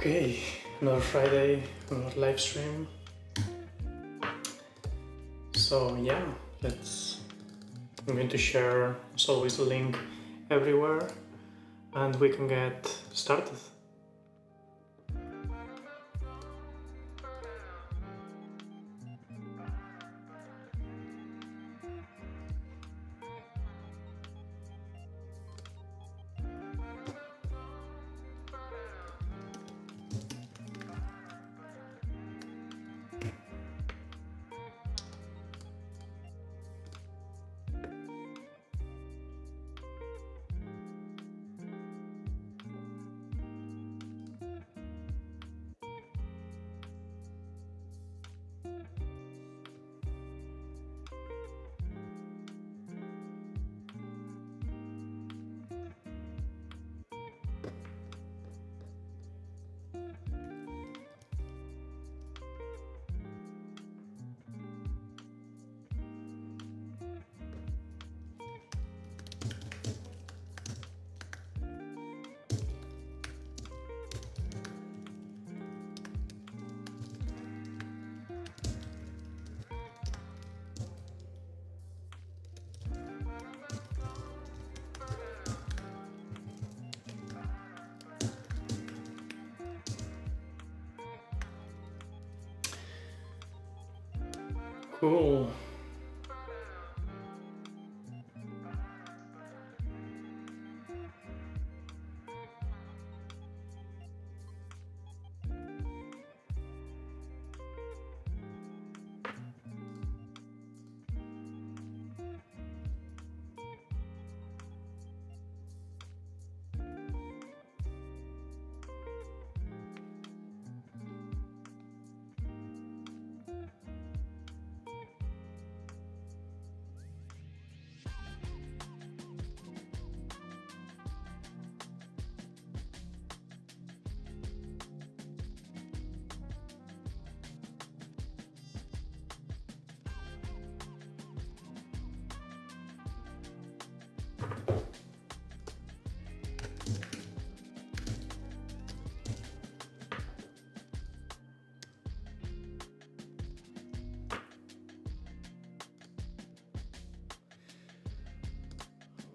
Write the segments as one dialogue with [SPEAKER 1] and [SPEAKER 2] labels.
[SPEAKER 1] Okay, another Friday, another live stream. So yeah, I'm going to share, as always, a link everywhere and we can get started. Cool.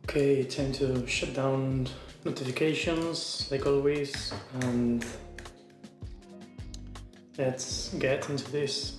[SPEAKER 1] Okay, time to shut down notifications, like always, and let's get into this.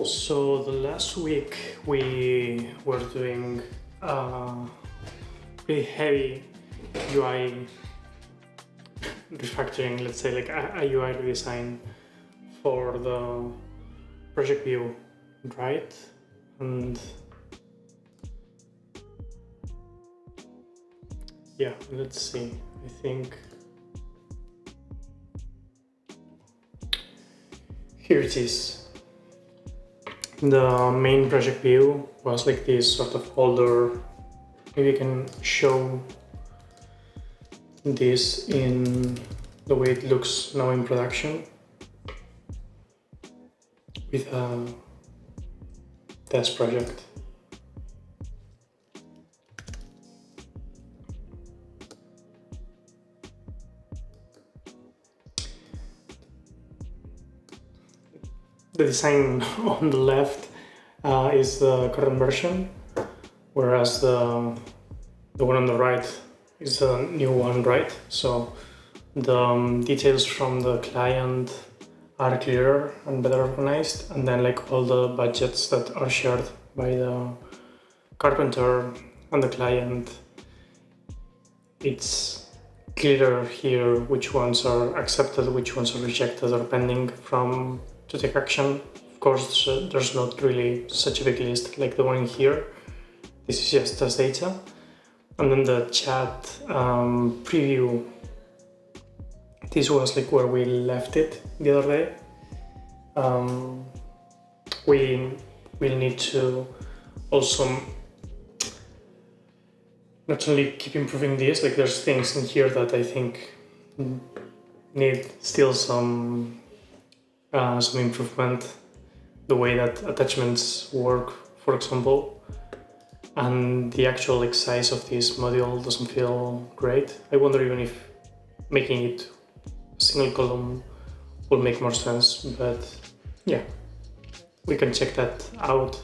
[SPEAKER 1] So the last week we were doing pretty heavy UI refactoring, let's say like a UI redesign for the project view, right? And yeah, let's see, I think here it is. The main project view was like this sort of folder. Maybe I can show this in the way it looks now in production with a test project. The design on the left is the current version, whereas the one on the right is a new one, right? So the details from the client are clearer and better organized, and then like all the budgets that are shared by the carpenter and the client, it's clearer here which ones are accepted, which ones are rejected or pending from to take action. Of course, there's not really such a big list like the one in here. This is just as data. And then the chat preview, this was like where we left it the other day. We will need to also not only keep improving this, like there's things in here that I think need still some improvement. The way that attachments work, for example, and the actual like size of this module doesn't feel great. I wonder even if making it a single column will make more sense, but yeah, we can check that out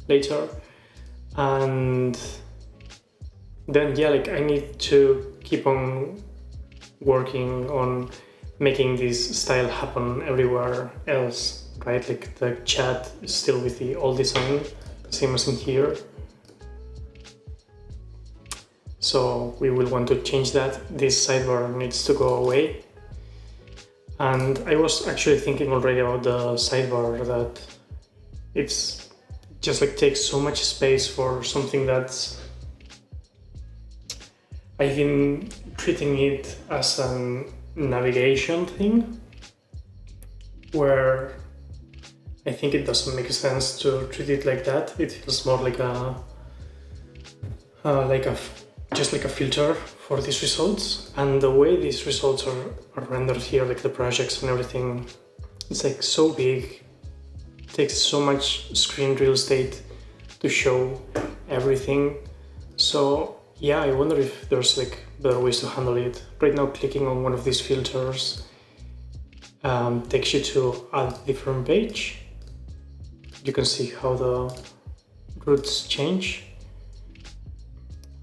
[SPEAKER 1] later. And then yeah, like I need to keep on working on making this style happen everywhere else, right? Like the chat is still with the old design, same as in here. So we will want to change that. This sidebar needs to go away. And I was actually thinking already about the sidebar, that it's just like takes so much space for something that's, I've been treating it as a navigation thing, where I think it doesn't make sense to treat it like that. It feels more like just like a filter for these results. And the way these results are rendered here, like the projects and everything, it's like so big, it takes so much screen real estate to show everything. So yeah, I wonder if there's like better ways to handle it. Right now, clicking on one of these filters takes you to a different page. You can see how the routes change.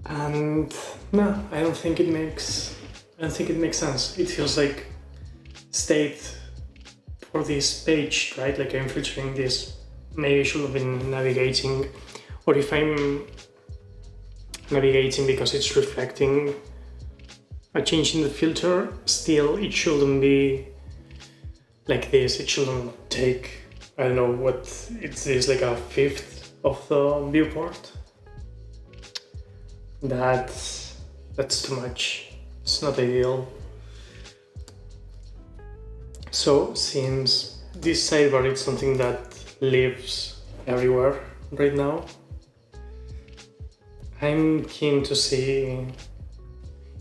[SPEAKER 1] And no, I don't think it makes sense. It feels like state for this page, right? Like I'm filtering this. Maybe I should have been navigating, or if I'm navigating because it's reflecting a change in the filter, still it shouldn't be like this. It shouldn't take, I don't know what it is, like a fifth of the viewport. That's too much. It's not ideal. So since this sidebar is something that lives everywhere right now, I'm keen to see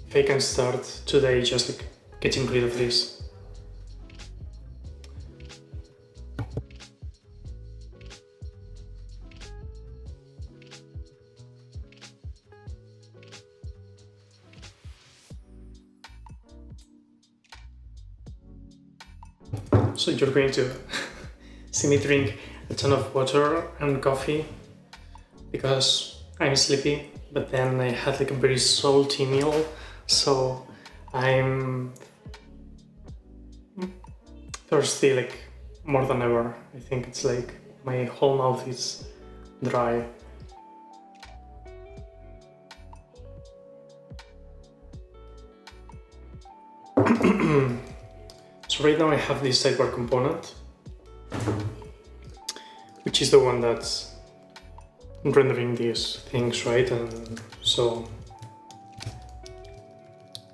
[SPEAKER 1] if I can start today just like getting rid of this. So you're going to see me drink a ton of water and coffee because I'm sleepy, but then I had like a very salty meal, so I'm thirsty like more than ever. I think it's like my whole mouth is dry. So right now I have this sidebar component, which is the one that's rendering these things, right? And so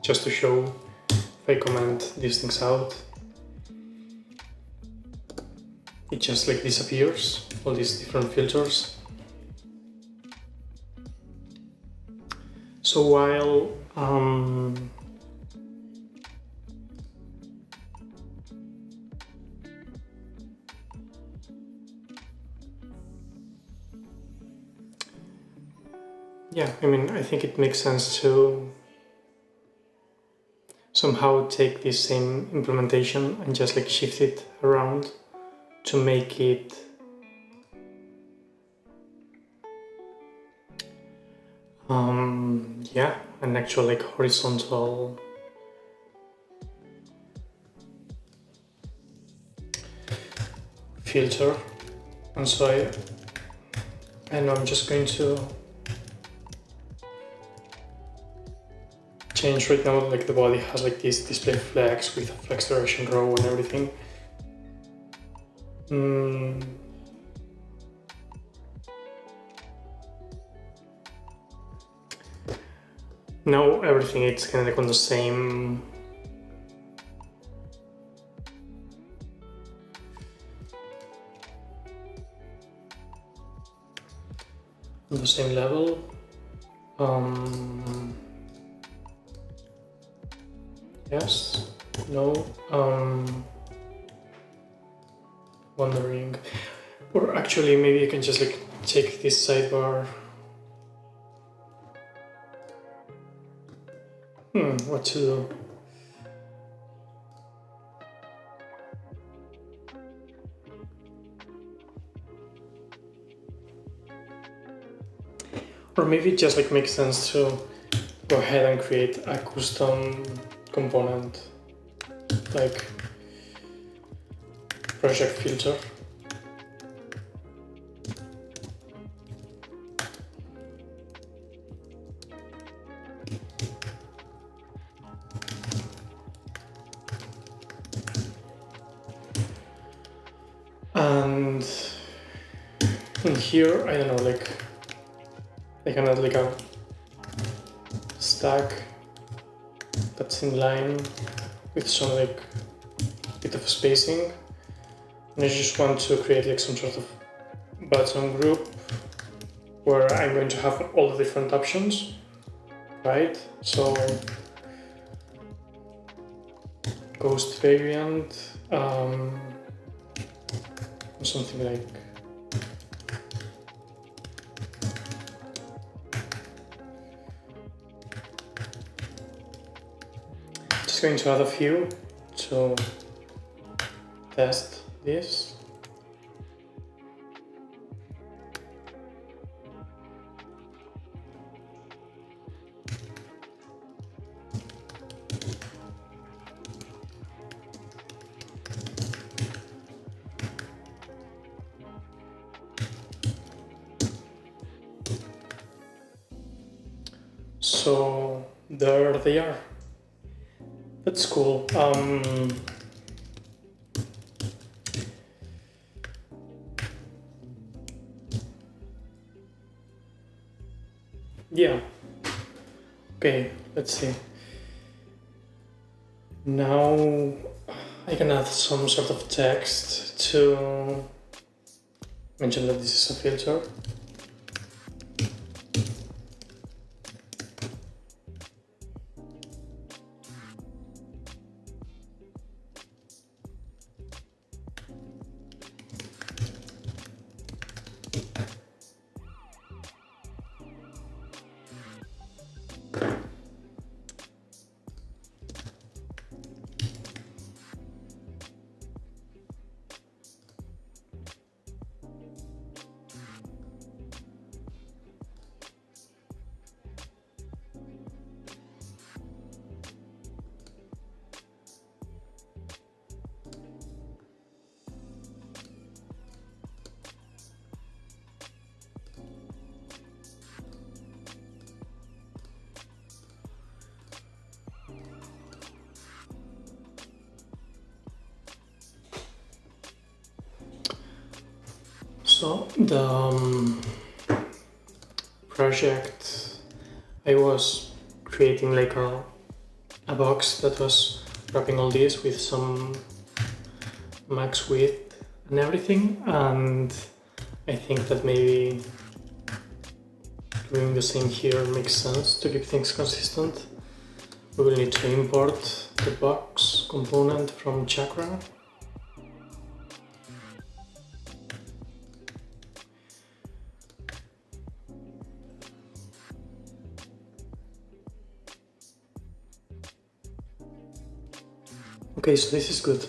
[SPEAKER 1] just to show, if I comment these things out, it just like disappears, all these different filters. So while yeah, I mean, I think it makes sense to somehow take this same implementation and just like shift it around to make it yeah, an actual like horizontal filter, and so I'm just going to change right now. Like the body has like this display flex with a flex direction grow and everything. Now everything is kind of like on the same level. Yes, no, wondering, or actually maybe I can just like take this sidebar. What to do? Or maybe it just like makes sense to go ahead and create a custom component, like project filter. And in here, I don't know, like I can add like a stack that's in line with some like bit of spacing, and I just want to create like some sort of button group where I'm going to have all the different options, right? So ghost variant, something like just going to add a few to test this. So there they are. That's cool. Yeah. Okay, let's see. Now I can add some sort of text to mention that this is a filter. So the project, I was creating like a box that was wrapping all this with some max width and everything, and I think that maybe doing the same here makes sense to keep things consistent. We will need to import the box component from Chakra. Okay, so this is good.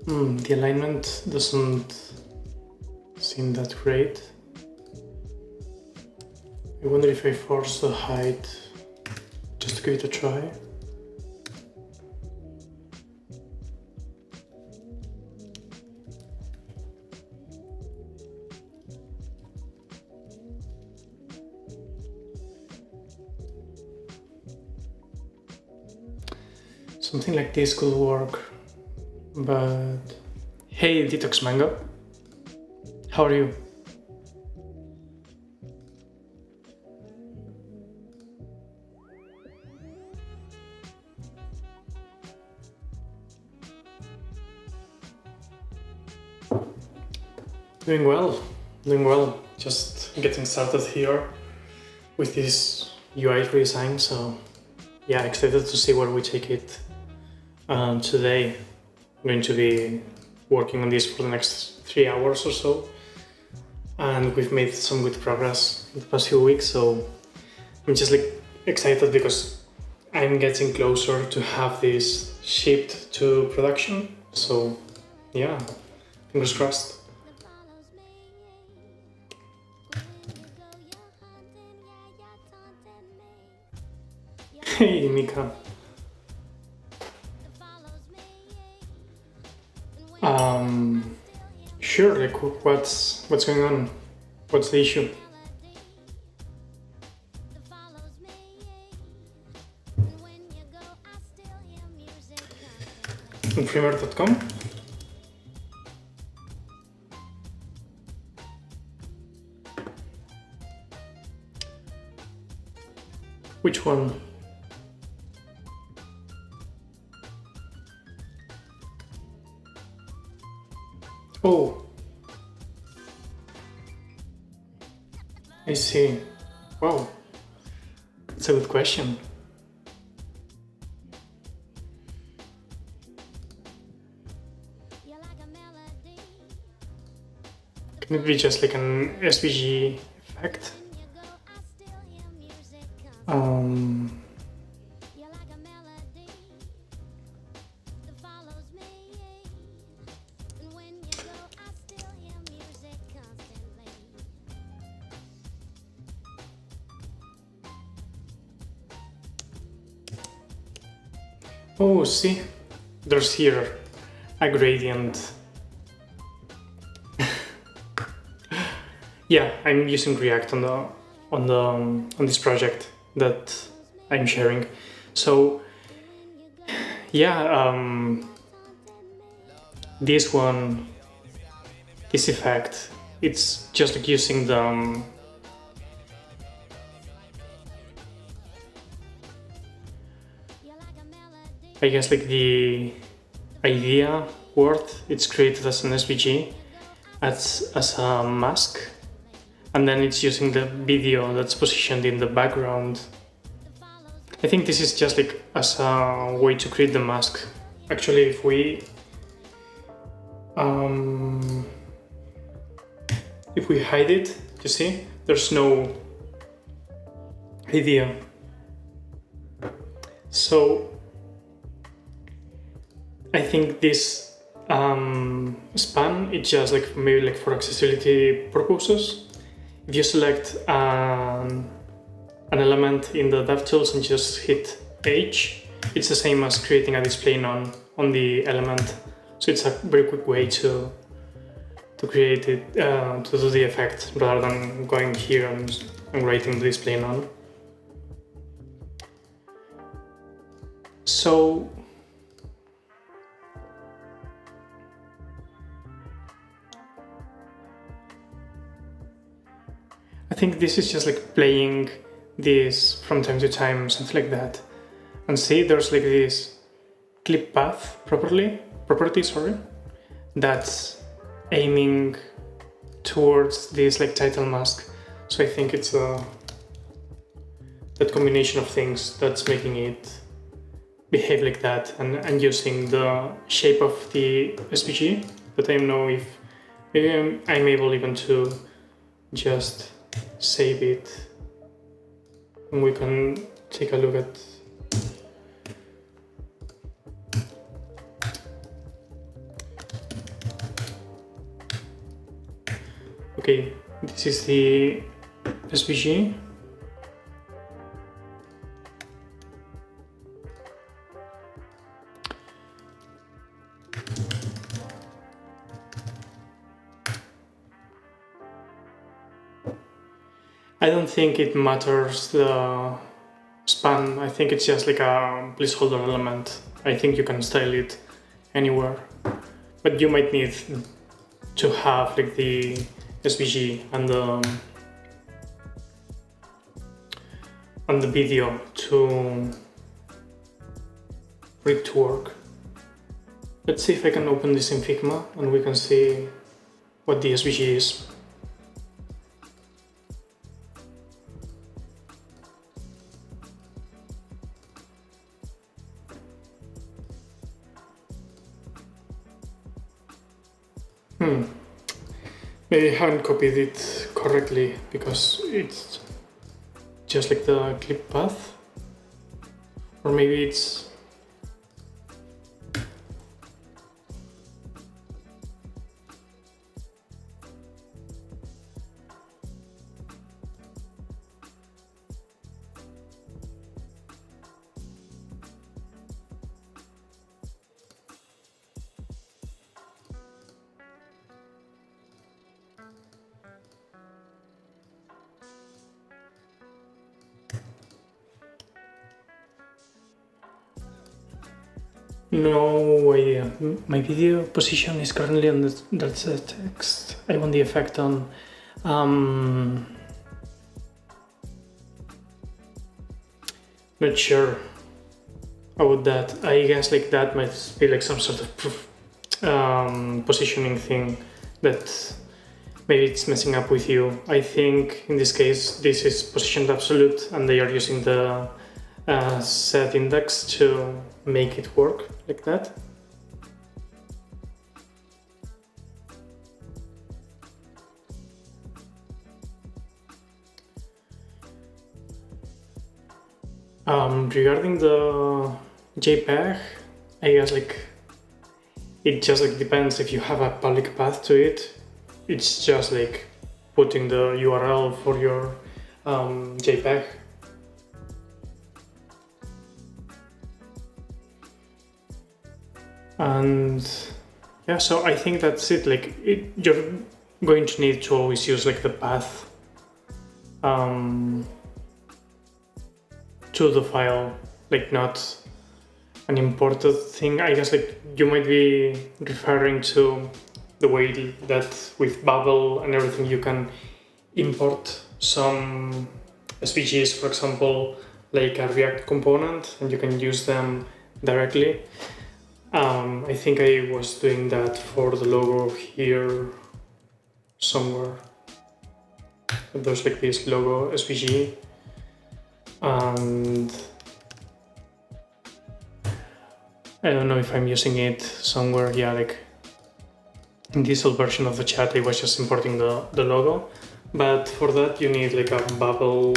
[SPEAKER 1] The alignment doesn't seem that great. I wonder if I force the height just to give it a try. Something like this could work, but hey, Detox Mango, how are you? Doing well. Just getting started here with this UI redesign, so yeah, excited to see where we take it. Today, I'm going to be working on this for the next 3 hours or so, and we've made some good progress in the past few weeks, so I'm just like excited because I'm getting closer to have this shipped to production, so yeah, fingers crossed. Hey, Mika. Sure, like what's going on? What's the issue? On Freemer.com? Which one? Oh, I see. Wow, that's a good question. Can it be just like an SVG effect? Oh, see, there's here a gradient. Yeah, I'm using React on this project that I'm sharing. So yeah, this one, this effect, it's just like using the I guess like the idea word, it's created as an SVG, as a mask, and then it's using the video that's positioned in the background. I think this is just like as a way to create the mask. Actually, if we hide it, you see, there's no idea. So I think this span, it's just like maybe like for accessibility purposes. If you select an element in the DevTools and just hit H, it's the same as creating a display none on the element. So it's a very quick way to create it, to do the effect rather than going here and writing the display none. So I think this is just like playing this from time to time, something like that. And see, there's like this clip path property, that's aiming towards this like title mask. So I think it's that combination of things that's making it behave like that, and using the shape of the SVG. But I don't know if maybe I'm able even to just save it, and we can take a look at Okay, this is the SVG. I don't think it matters the span. I think it's just like a placeholder element. I think you can style it anywhere, but you might need to have like the SVG and the video for it to work. Let's see if I can open this in Figma and we can see what the SVG is. Maybe I haven't copied it correctly because it's just like the clip path, or maybe it's no idea. My video position is currently on the text. I want the effect on. Not sure about that. I guess like that might be like some sort of positioning thing that maybe it's messing up with you. I think in this case this is positioned absolute and they are using the set index to make it work like that. Regarding the JPEG, I guess like it just like depends. If you have a public path to it, it's just like putting the URL for your JPEG. And yeah, so I think that's it. Like you're going to need to always use like the path to the file, like not an imported thing. I guess like you might be referring to the way that with Babel and everything you can import some SVGs, for example, like a React component, and you can use them directly. I think I was doing that for the logo here somewhere. There's like this logo SVG, and I don't know if I'm using it somewhere. Yeah, like in this old version of the chat I was just importing the logo, but for that you need like a Babel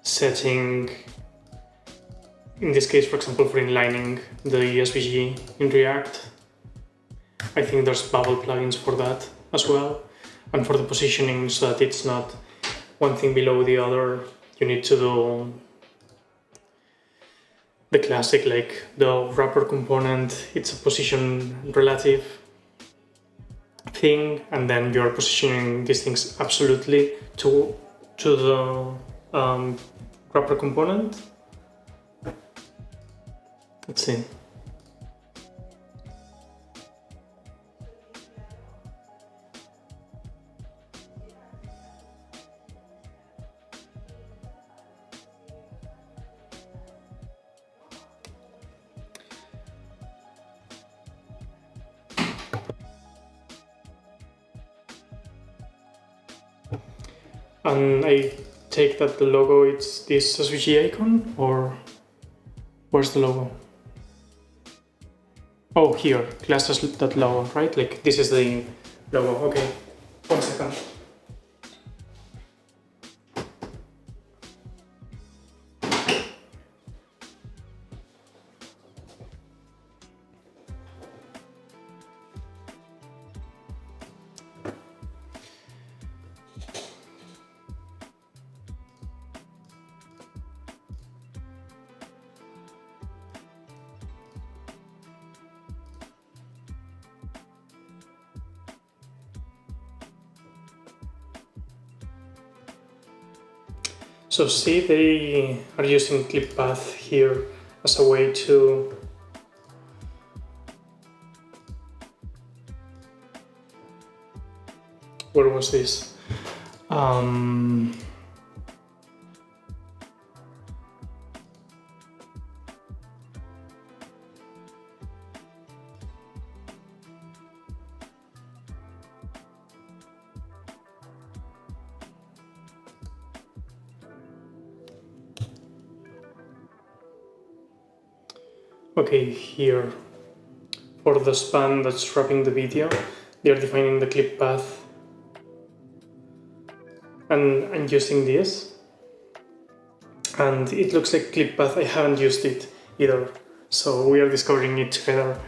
[SPEAKER 1] setting. In this case, for example, for inlining the SVG in React, I think there's Babel plugins for that as well. And for the positioning, so that it's not one thing below the other, you need to do the classic, like the wrapper component. It's a position relative thing, and then you're positioning these things absolutely to the wrapper component. Let's see. And I take that the logo, it's this SVG icon, or where's the logo? Oh, here, classes.logo, right? Like this is the logo. Okay, 1 second. So see, they are using clip path here as a way to where was this? Okay, here for the span that's wrapping the video, they're defining the clip path and using this. And it looks like clip path, I haven't used it either, so we are discovering it together.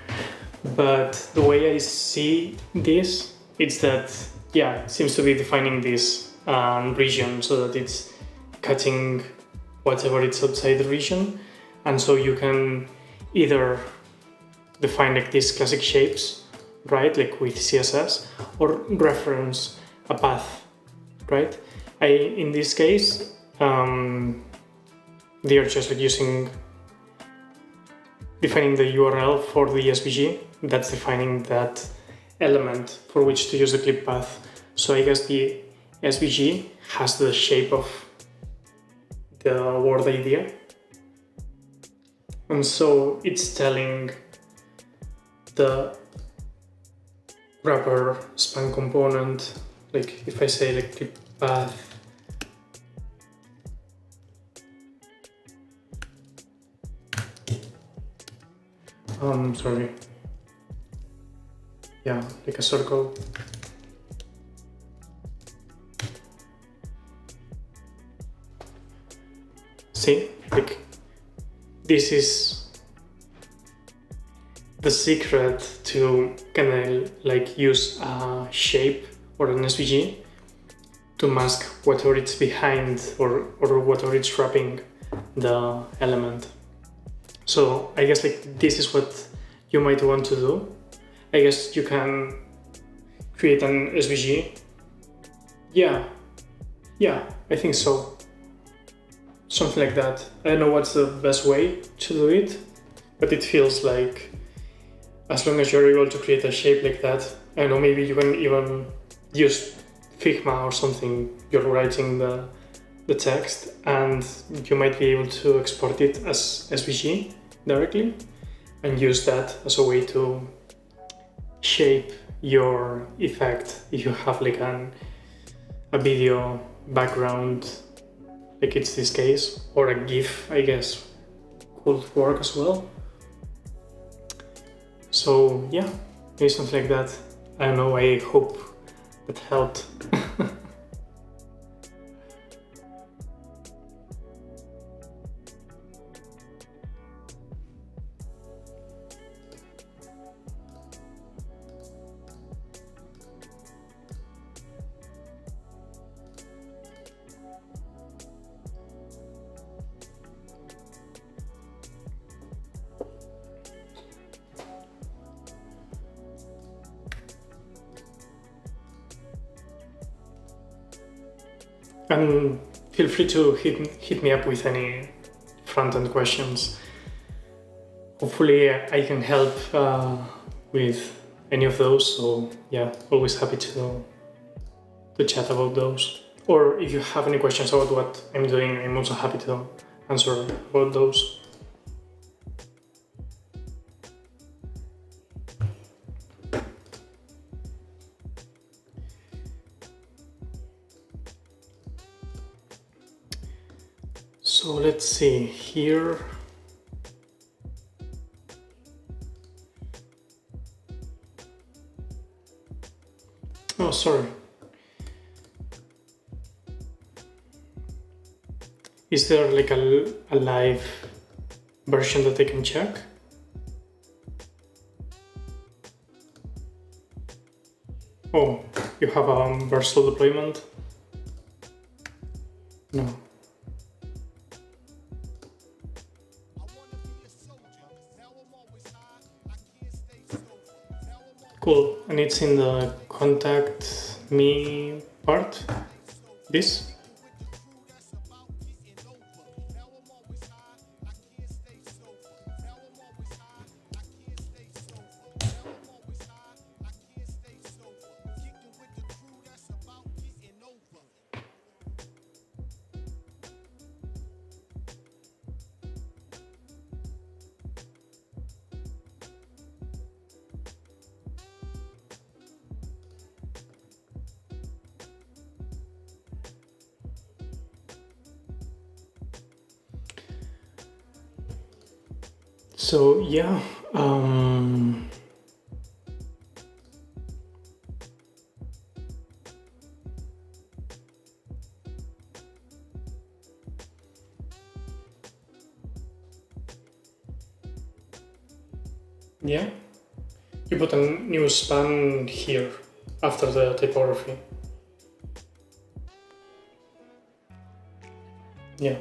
[SPEAKER 1] But the way I see this, it's that, yeah, it seems to be defining this region so that it's cutting whatever it's outside the region. And so you can either define like these classic shapes, right, like with CSS, or reference a path, right? In this case, they are just like defining the URL for the SVG that's defining that element for which to use the clip path. So I guess the SVG has the shape of the word idea. And so it's telling the wrapper span component, like if I say like clip path, sorry, yeah, like a circle. See, like this is the secret to kind of like use a shape or an SVG to mask whatever it's behind or whatever it's wrapping the element. So I guess like this is what you might want to do. I guess you can create an SVG. Yeah, I think so. Something like that. I don't know what's the best way to do it, but it feels like as long as you're able to create a shape like that, I don't know, maybe you can even use Figma or something. You're writing the text and you might be able to export it as SVG directly and use that as a way to shape your effect if you have like a video background, like it's this case, or a GIF, I guess, could work as well. So yeah, maybe something like that. I don't know, I hope that helped. And feel free to hit me up with any front-end questions. Hopefully I can help with any of those, so yeah, always happy to chat about those. Or if you have any questions about what I'm doing, I'm also happy to answer about those. So let's see here. Oh, sorry. Is there like a live version that I can check? Oh, you have a versatile deployment? No. Cool, and it's in the contact me part, this? So yeah, yeah, you put a new span here after the typography. Yeah.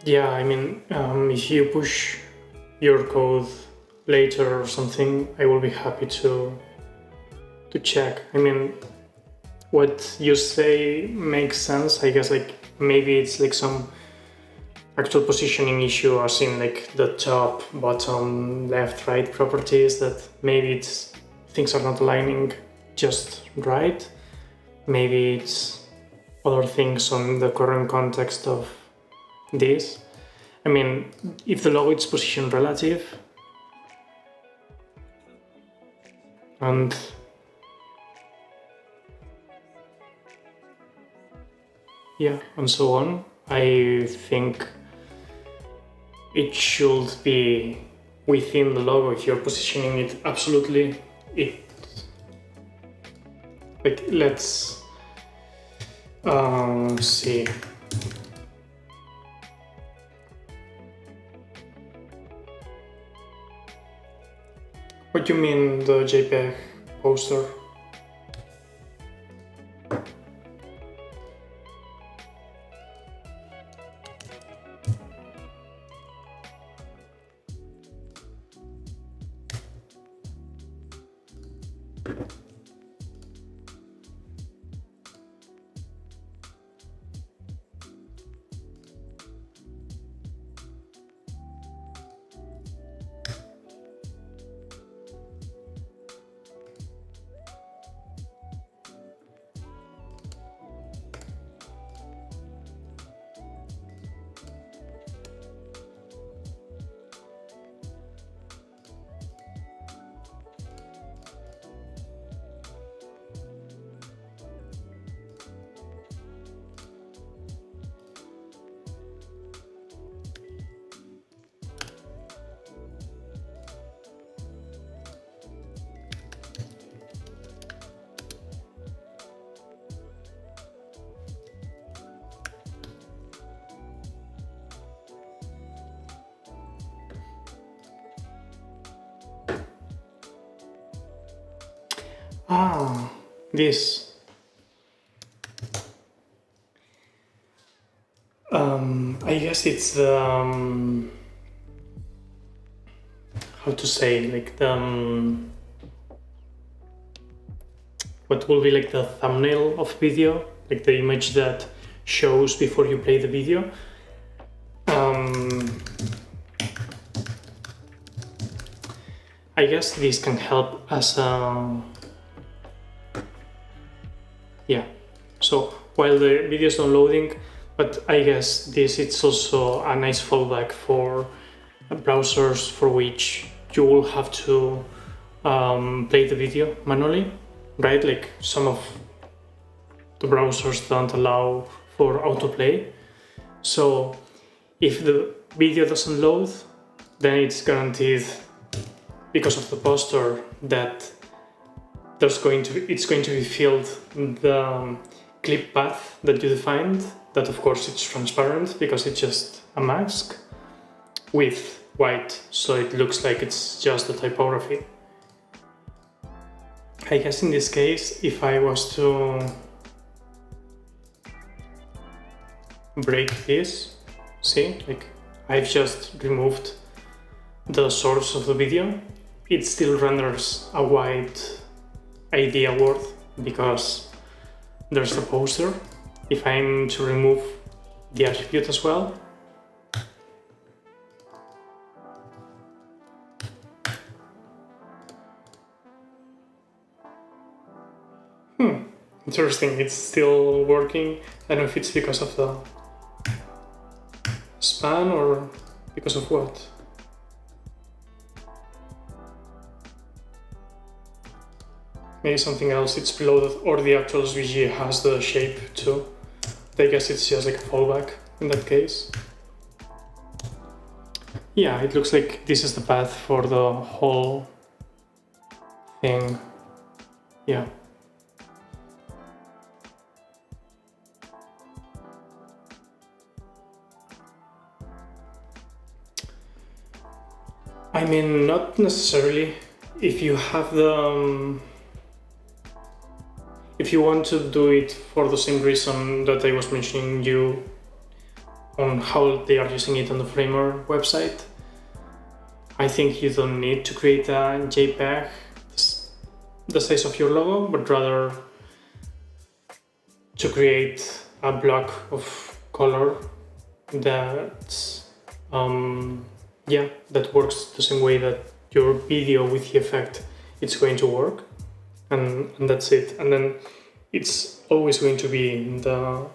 [SPEAKER 1] Yeah, I mean, if you push your code later or something, I will be happy to check. I mean, what you say makes sense. I guess like maybe it's like some actual positioning issue, as in like the top, bottom, left, right properties, that maybe it's things are not aligning just right. Maybe it's other things on the current context of this. I mean, if the logo is position relative and yeah, and so on, I think it should be within the logo. If you're positioning it absolutely, it like let's see. What do you mean the JPEG poster? Ah, this. I guess it's the how to say, like the what will be like the thumbnail of video, like the image that shows before you play the video. I guess this can help as a yeah. So while the video is downloading, but I guess this it's also a nice fallback for browsers for which you will have to play the video manually, right? Like some of the browsers don't allow for autoplay. So if the video doesn't load, then it's guaranteed, because of the poster, that it's going to be filled the clip path that you defined. That of course it's transparent because it's just a mask with white, so it looks like it's just the typography. I guess in this case, if I was to break this, see, like I've just removed the source of the video, it still renders a white idea word because there's the poster. If I'm to remove the attribute as well, interesting, it's still working. I don't know if it's because of the span or because of what. Maybe something else, it's below that, or the actual SVG has the shape too. I guess it's just like a fallback in that case. Yeah, it looks like this is the path for the whole thing. Yeah. I mean, not necessarily. If you have the... if you want to do it for the same reason that I was mentioning you on how they are using it on the Framer website, I think you don't need to create a JPEG the size of your logo, but rather to create a block of color that that works the same way that your video with the effect it's going to work, and that's it. And then it's always going to be the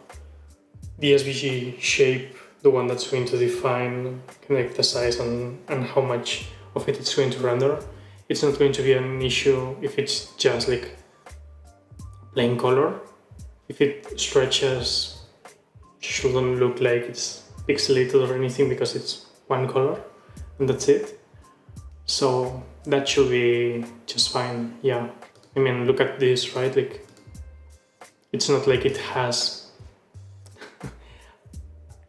[SPEAKER 1] SVG shape, the one that's going to define connect the size and how much of it it's going to render. It's not going to be an issue if it's just like plain color. If it stretches, it shouldn't look like it's pixelated or anything because it's one color and that's it. So that should be just fine. Yeah, I mean, look at this, right? Like, it's not like it has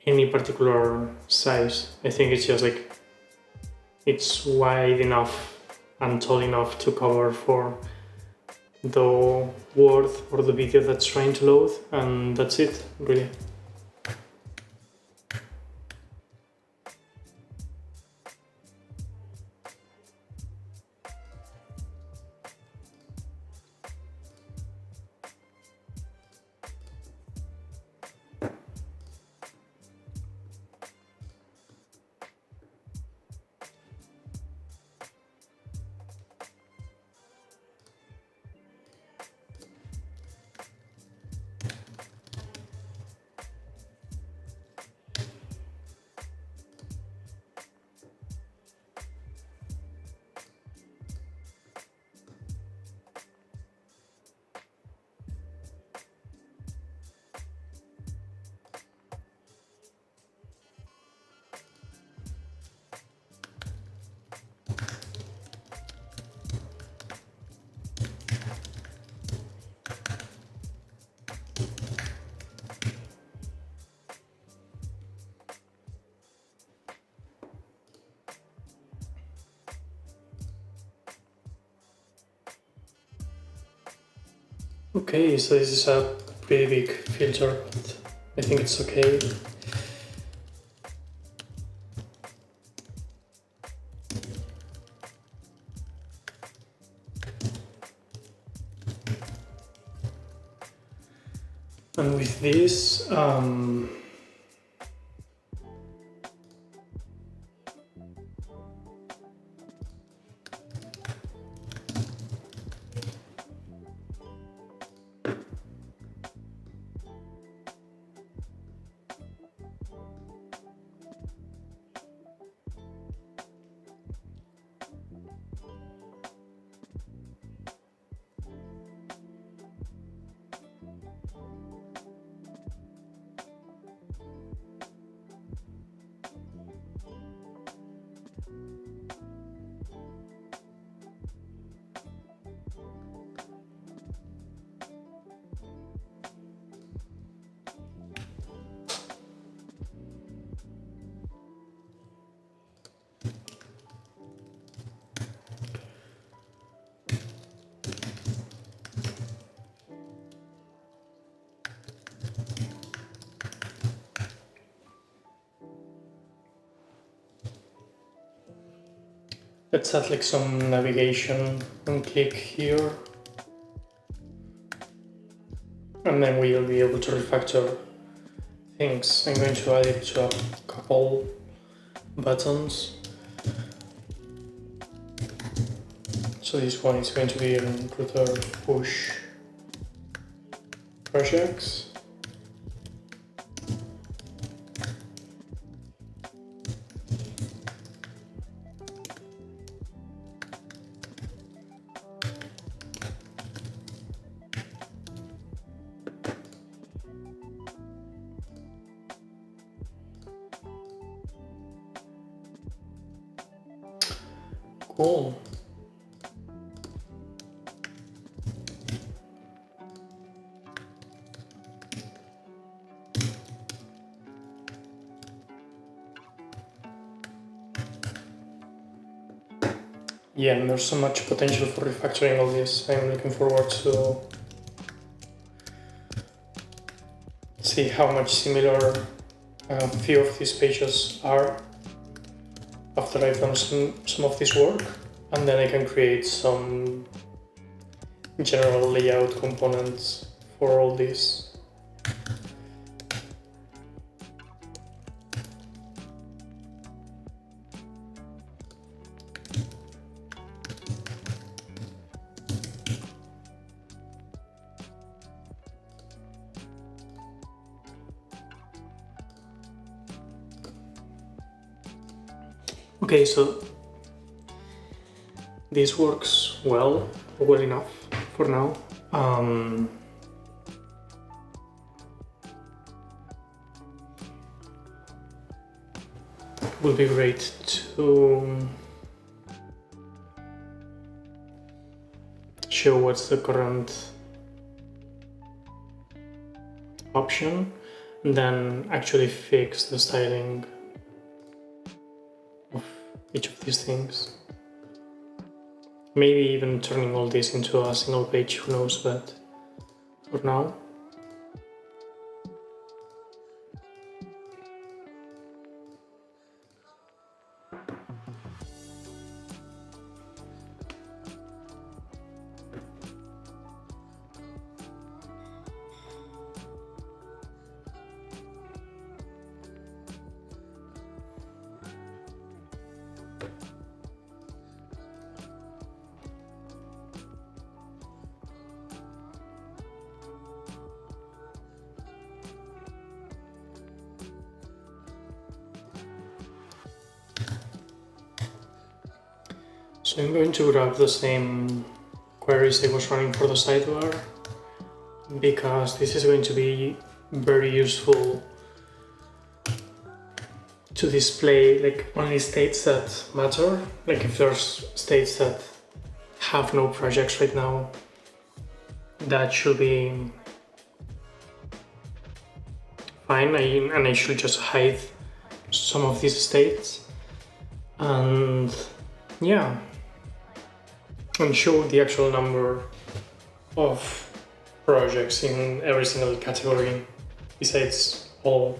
[SPEAKER 1] any particular size. I think it's just like it's wide enough and tall enough to cover for the word or the video that's trying to load, and that's it, really. Okay, so this is a pretty big filter, but I think it's okay. And with this, let's add like some navigation and click here. and then we'll be able to refactor things. I'm going to add it to a couple buttons. So this one is going to be on router push projects. Cool. Yeah, and there's so much potential for refactoring all this. I'm looking forward to see how much similar a few of these pages are after I've done some of this work, and then I can create some general layout components for all this. Okay, so this works well enough for now. It would be great to show what's the current option and then actually fix the styling of each of these things. Maybe even turning all this into a single page, who knows, but for now. So I'm going to grab the same queries I was running for the sidebar, because this is going to be very useful to display like only states that matter. Like if there's states that have no projects right now, that should be fine, and I should just hide some of these states and yeah, and show the actual number of projects in every single category besides all.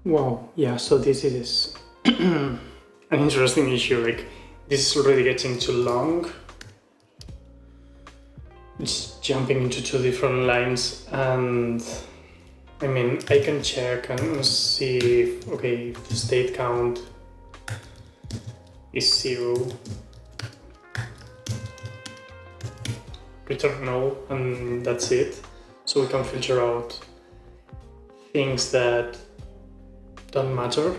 [SPEAKER 1] Wow, yeah, so this is an interesting issue. Like, this is already getting too long. It's jumping into two different lines, and I mean, I can check and see if, okay, if the state count is 0, return no, and that's it. So we can filter out things that don't matter.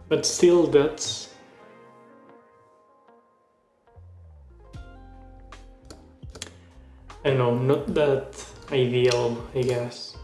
[SPEAKER 1] But still, that's I don't know, not that ideal, I guess.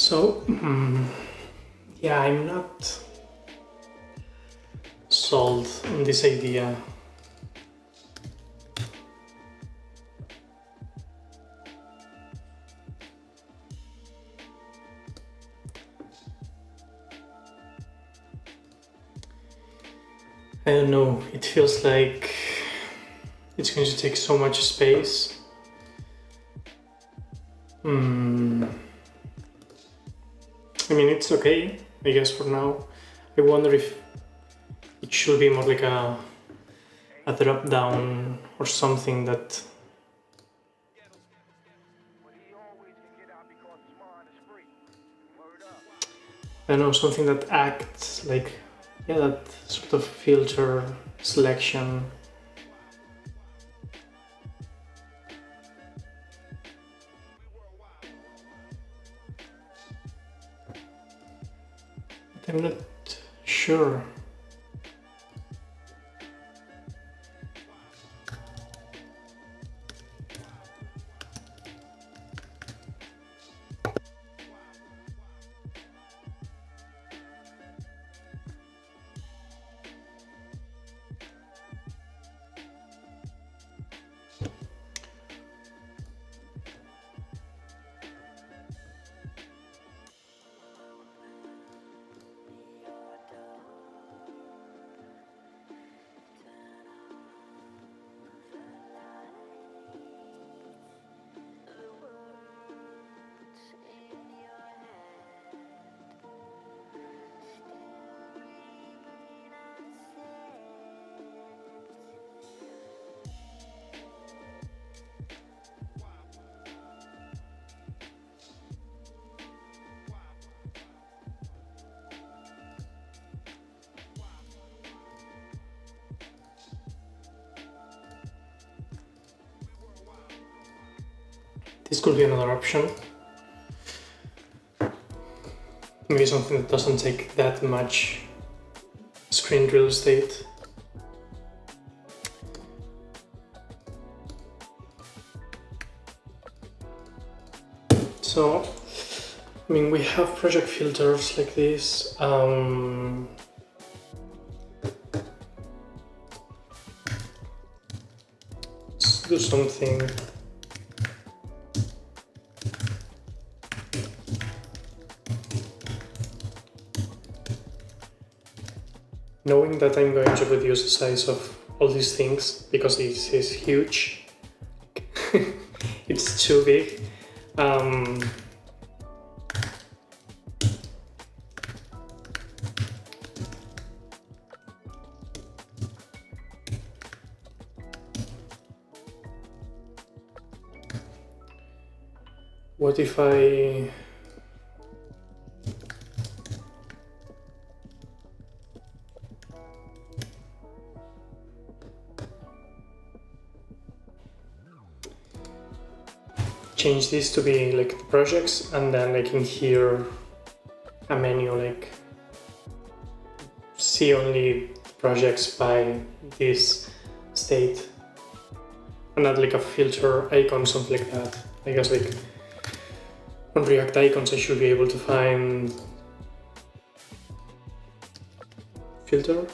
[SPEAKER 1] So, yeah, I'm not sold on this idea. I don't know, it feels like it's going to take so much space. I mean, it's okay, I guess, for now. I wonder if it should be more like a drop down or something that I don't know, something that acts like, yeah, that sort of filter selection. But I'm not sure. This could be another option. Maybe something that doesn't take that much screen real estate. So, I mean, we have project filters like this. Let's do something. Knowing that I'm going to reduce the size of all these things because this is huge, it's too big. What if I change this to be like the projects, and then like in here a menu like see only projects by this state, and add like a filter icon, something like that. I guess like on React icons I should be able to find filter.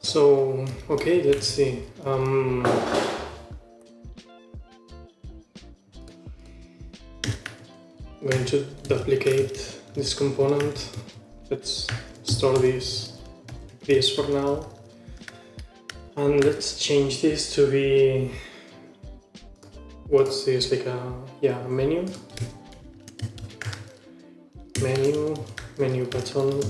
[SPEAKER 1] So, okay, let's see. I'm going to duplicate this component. Let's store this for now. And let's change this to be, what's this, like a, yeah, menu, menu button.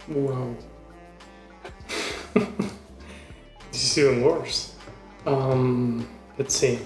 [SPEAKER 1] Wow. This is even worse. Let's see.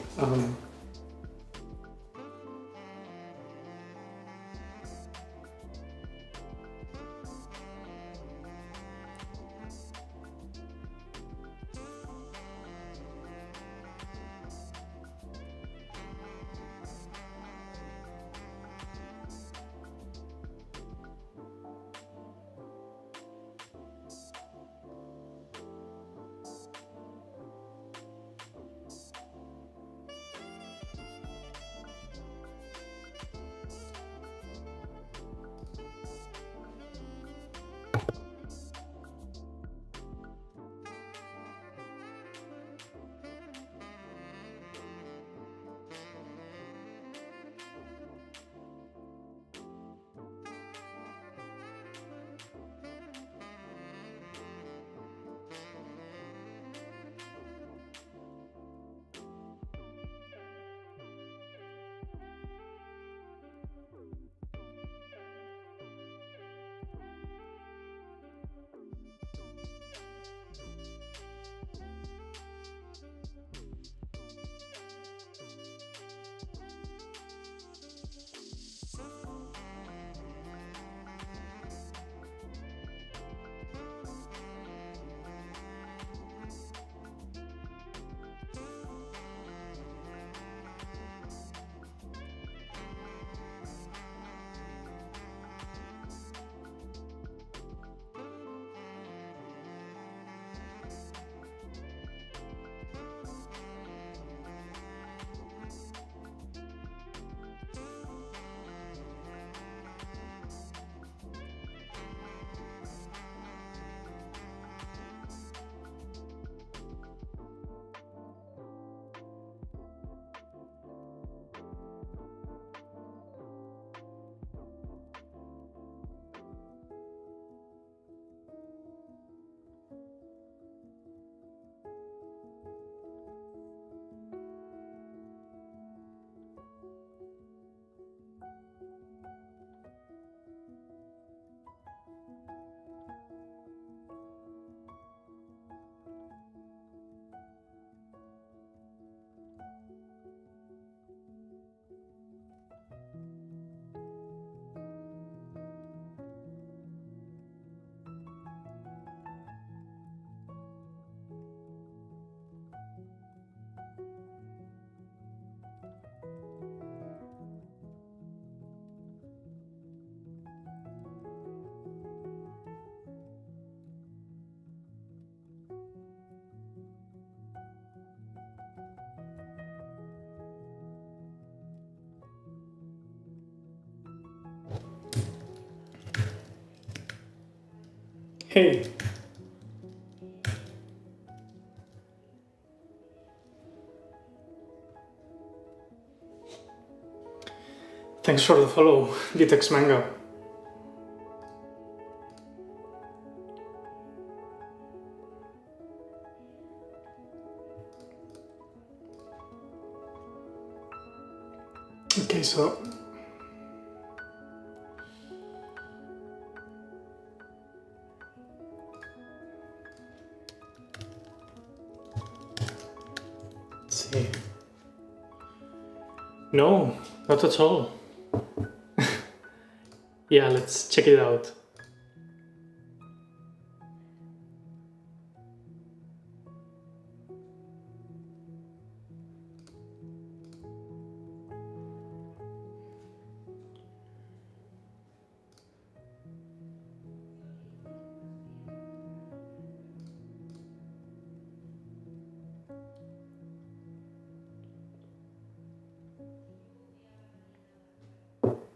[SPEAKER 1] Hey! Thanks for the follow, Vitex Manga. Okay, so let's see. No, not at all. Yeah, let's check it out.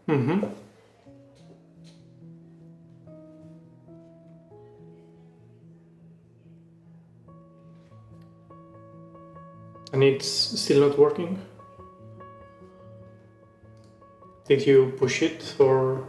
[SPEAKER 1] Mm-hmm. And it's still not working? Did you push it or?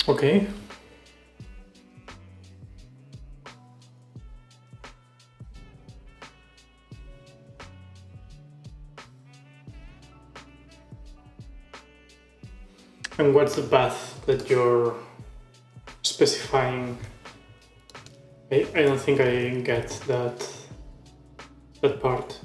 [SPEAKER 1] Okay. And what's the path that you're specifying? I don't think I get that part.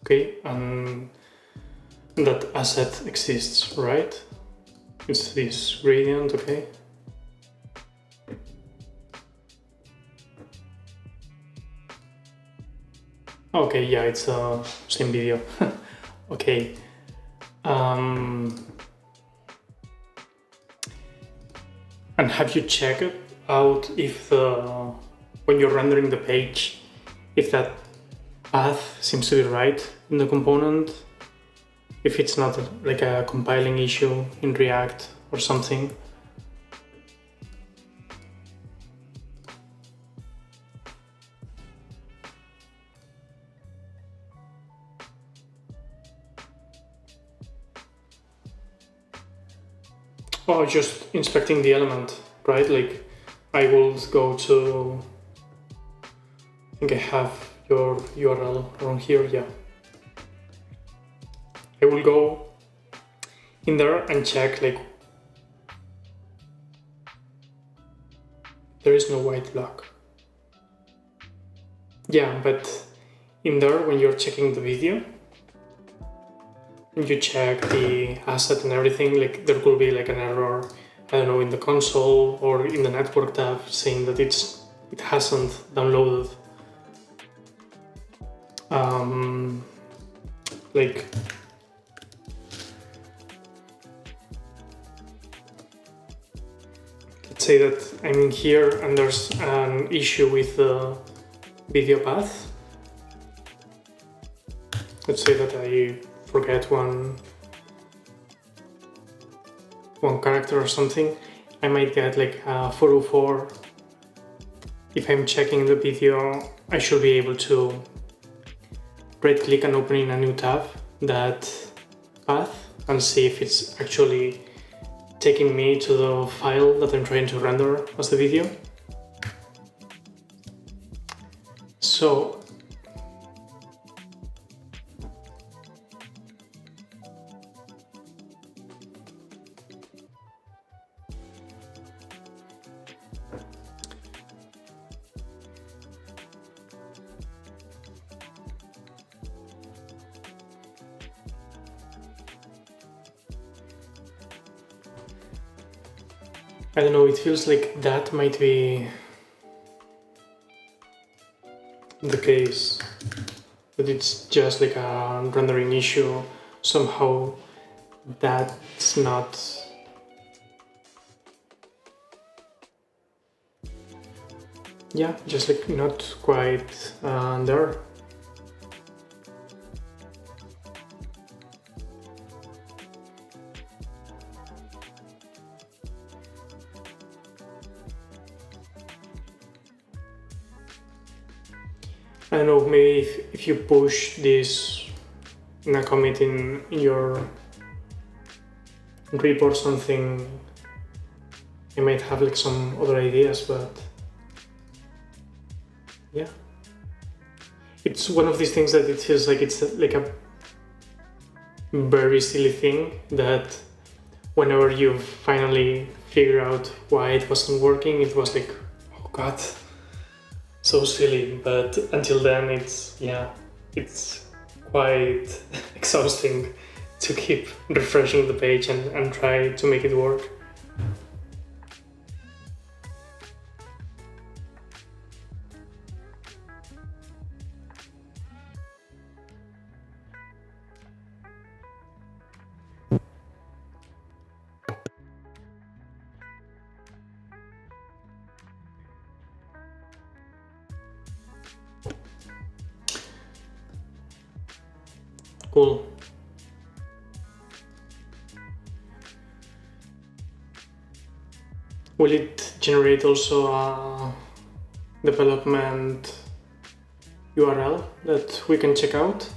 [SPEAKER 1] Okay, and that asset exists, right? It's this gradient, okay? Okay, yeah, it's a same video. Okay. And have you checked out if when you're rendering the page, if that path seems to be right in the component? If it's not like a compiling issue in React or something? Oh, just inspecting the element, right? Like I will go to, I think I have your URL around here, yeah. I will go in there and check, like, there is no white block. Yeah, but in there, when you're checking the video, and you check the asset and everything, like there could be like an error, I don't know, in the console or in the network tab saying that it hasn't downloaded. Like let's say that I'm in here and there's an issue with the video path. Let's say that I forget one character or something, I might get like a 404. If I'm checking the video, I should be able to right click and open in a new tab that path and see if it's actually taking me to the file that I'm trying to render as the video. So I don't know, it feels like that might be the case, that it's just like a rendering issue. Somehow that's not, yeah, just like not quite there. I don't know, maybe if you push this in a commit in your repo or something, I might have like some other ideas, but yeah. It's one of these things that it feels like it's like a very silly thing that whenever you finally figure out why it wasn't working, it was like, oh god, so silly. But until then, it's quite exhausting to keep refreshing the page and try to make it work. Cool. Will it generate also a development URL that we can check out?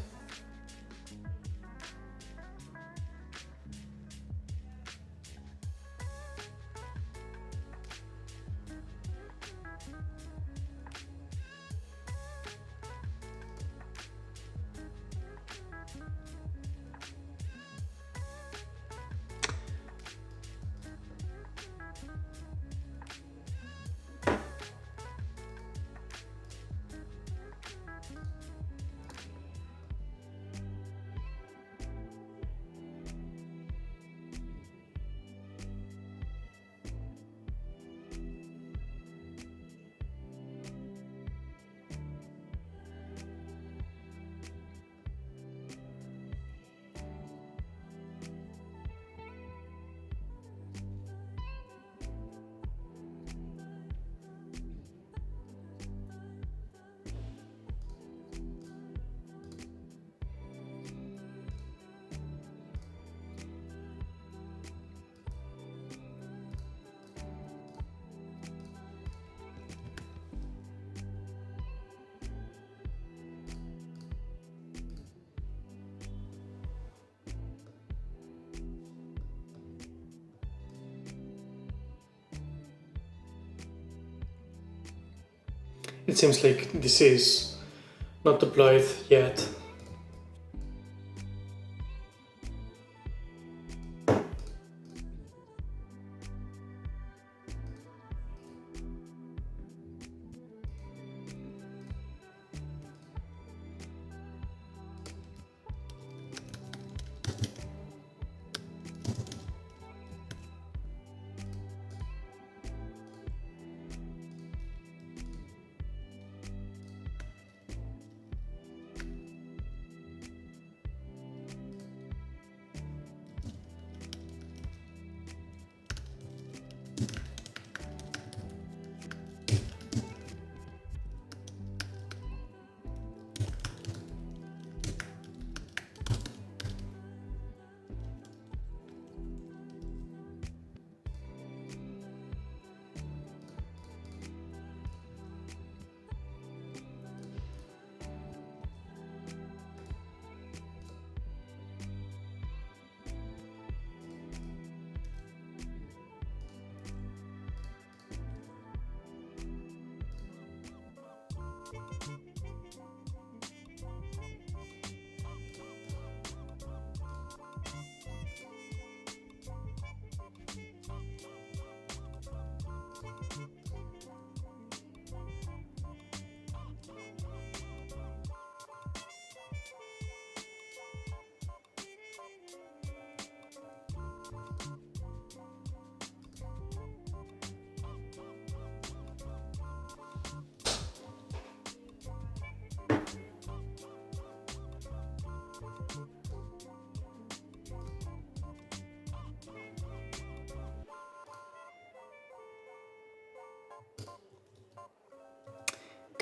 [SPEAKER 1] It seems like this is not deployed yet.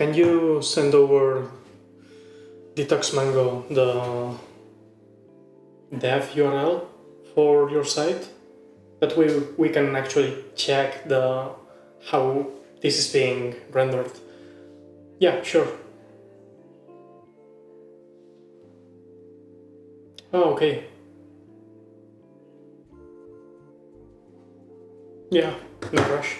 [SPEAKER 1] can you send over Detox Mango the dev URL for your site? That way we can actually check how this is being rendered. Yeah, sure. Oh, okay. Yeah, no rush.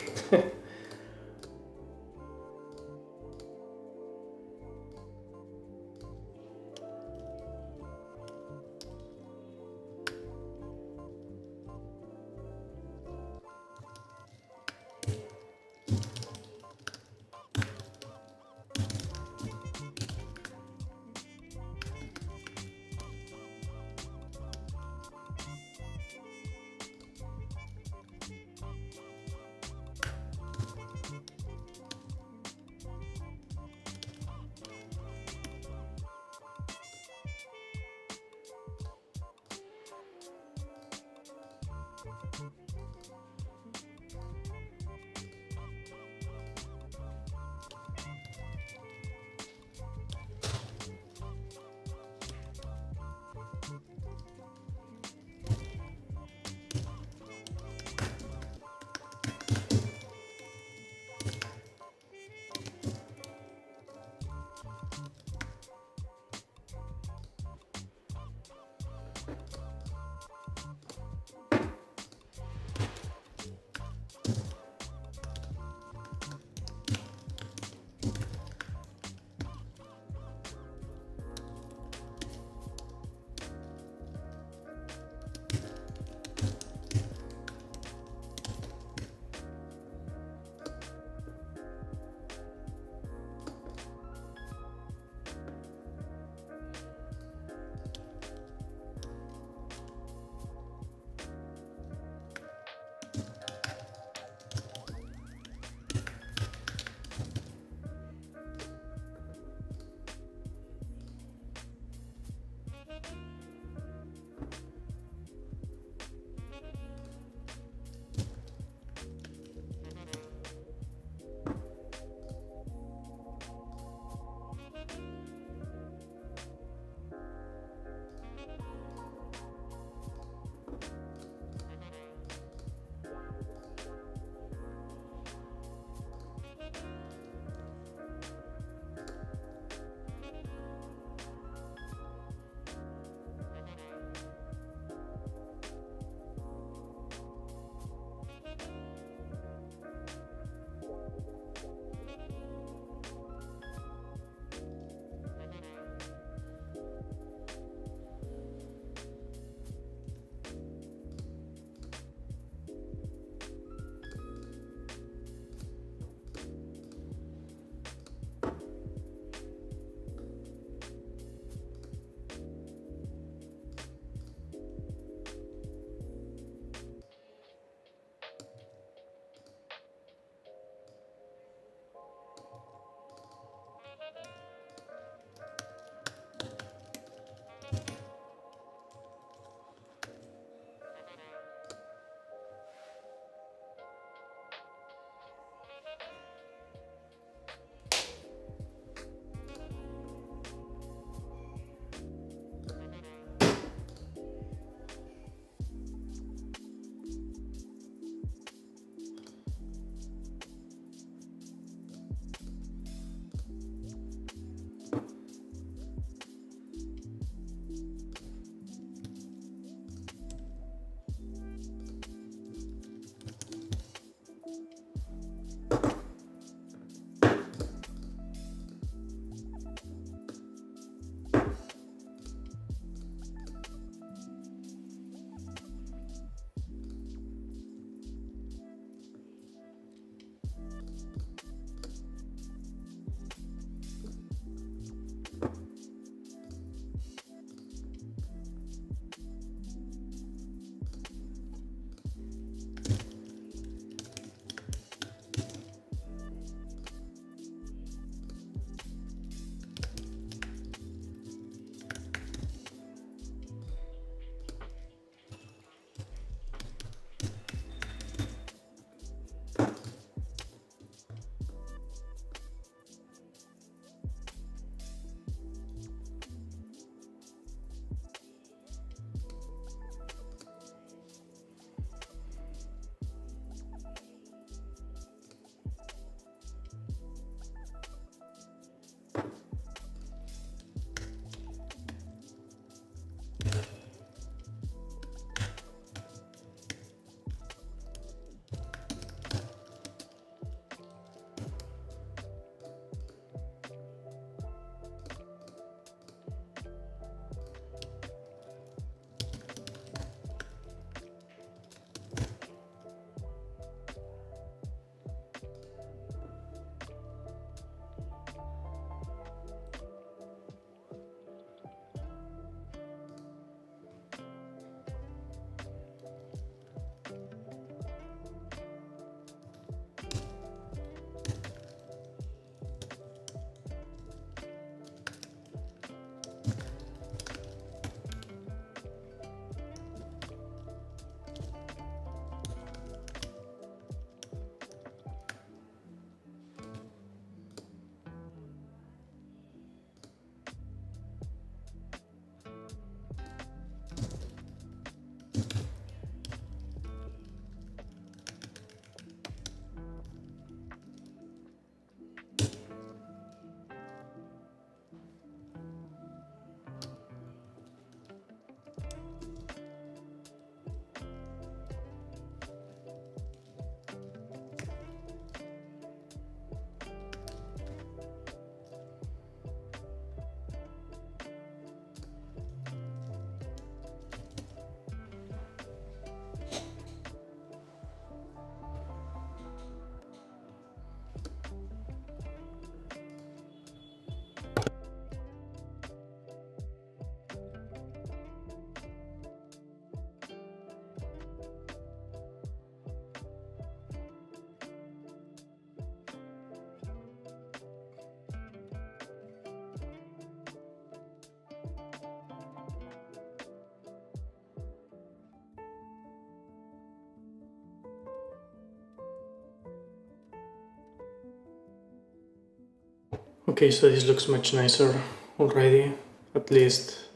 [SPEAKER 1] Okay, so this looks much nicer already. At least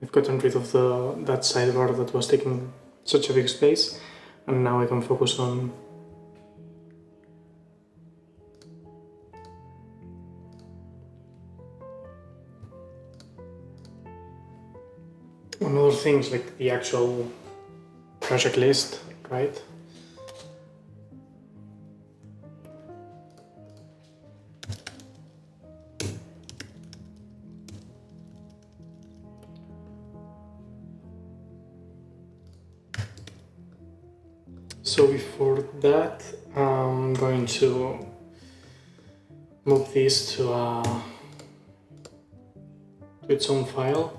[SPEAKER 1] I've gotten rid of that sidebar that was taking such a big space, and now I can focus on other things like the actual project list, right? So before that, I'm going to move this to its own file.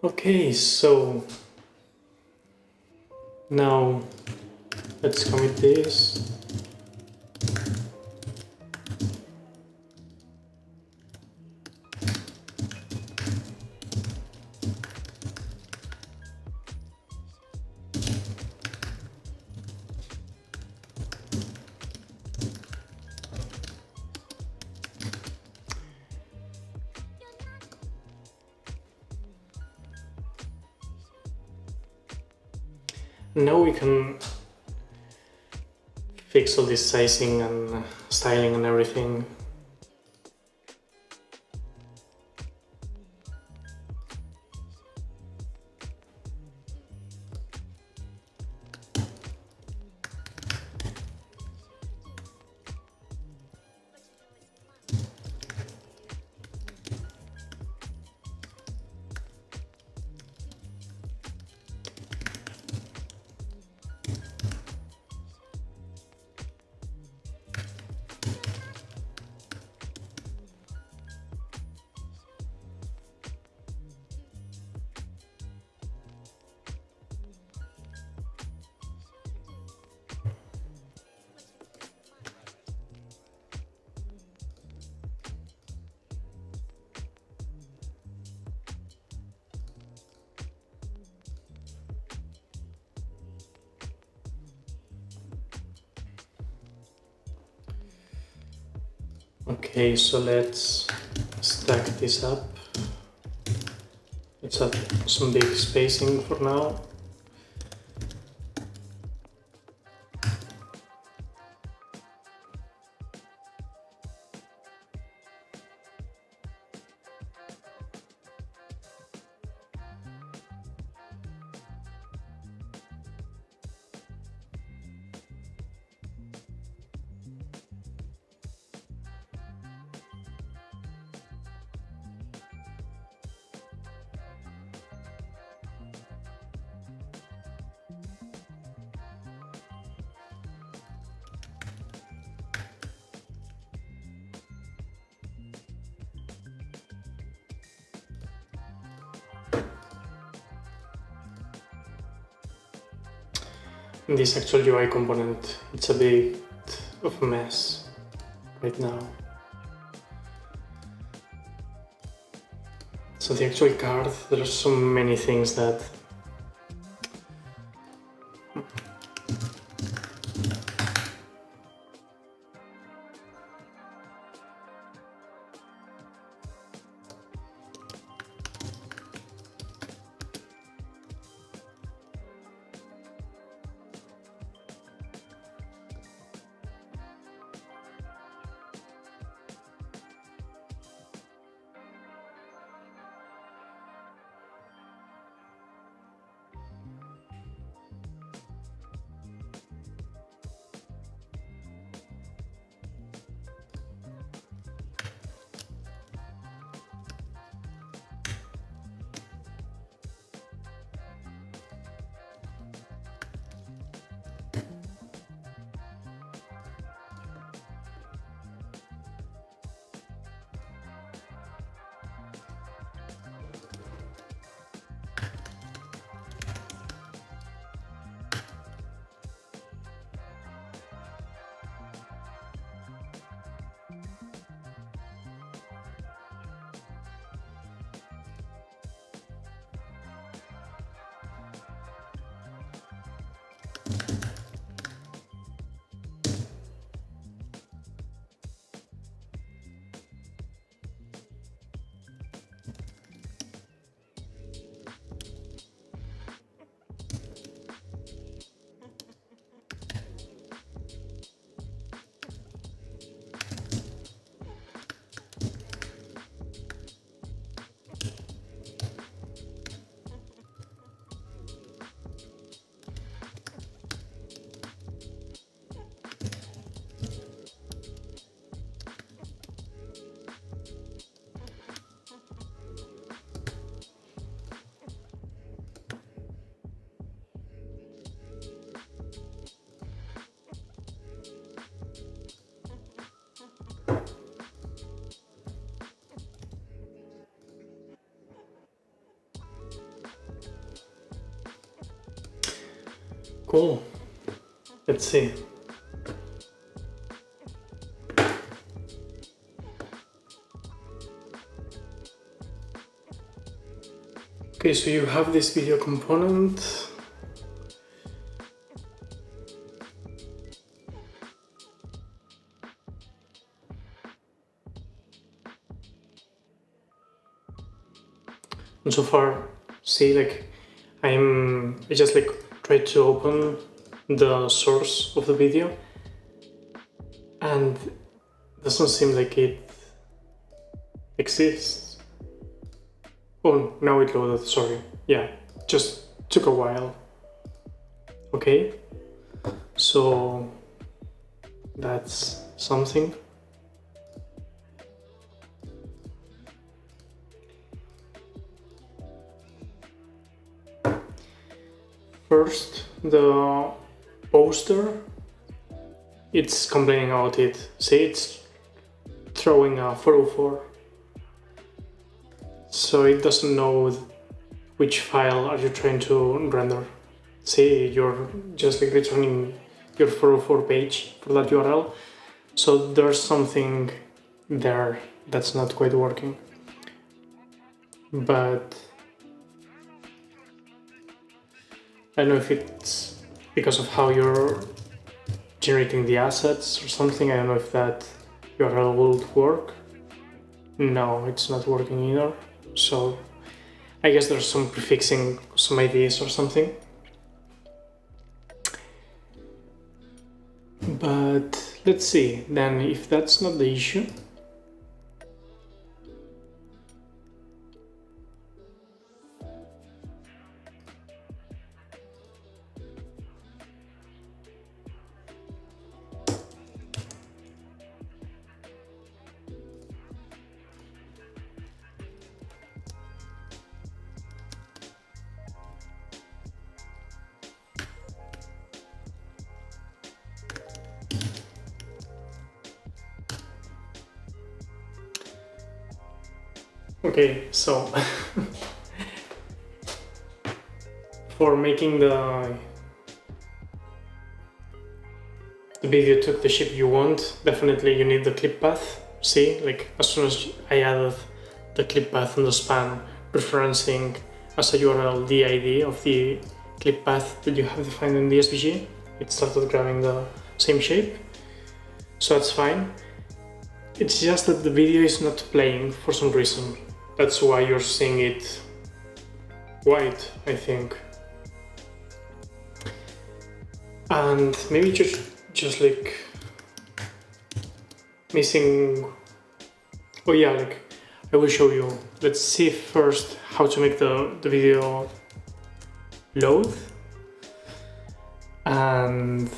[SPEAKER 1] Okay, so now let's commit this. Now we can fix all this sizing and styling and everything. Okay, so let's stack this up. Let's add some big spacing for now. This actual UI component, it's a bit of a mess right now. So the actual card, there are so many things that cool. Let's see. Okay, so you have this video component. And so far, see, like, I just like tried to open the source of the video and it doesn't seem like it exists. Oh, now it loaded, sorry. Yeah, just took a while. Okay, so that's something. First, the poster, it's complaining about it. See, it's throwing a 404. So it doesn't know which file are you trying to render. See, you're just like returning your 404 page for that URL. So there's something there that's not quite working. But I don't know if it's because of how you're generating the assets or something. I don't know if that URL would work. No, it's not working either. So I guess there's some prefixing, some ideas or something. But let's see, then if that's not the issue, okay, so for making the video took the shape you want, definitely you need the clip path. See, like as soon as I added the clip path in the span, referencing as a URL the ID of the clip path that you have defined in the SVG, it started grabbing the same shape, so that's fine. It's just that the video is not playing for some reason. That's why you're seeing it white, I think. And maybe just like missing. Oh yeah, like I will show you. Let's see first how to make the video load. And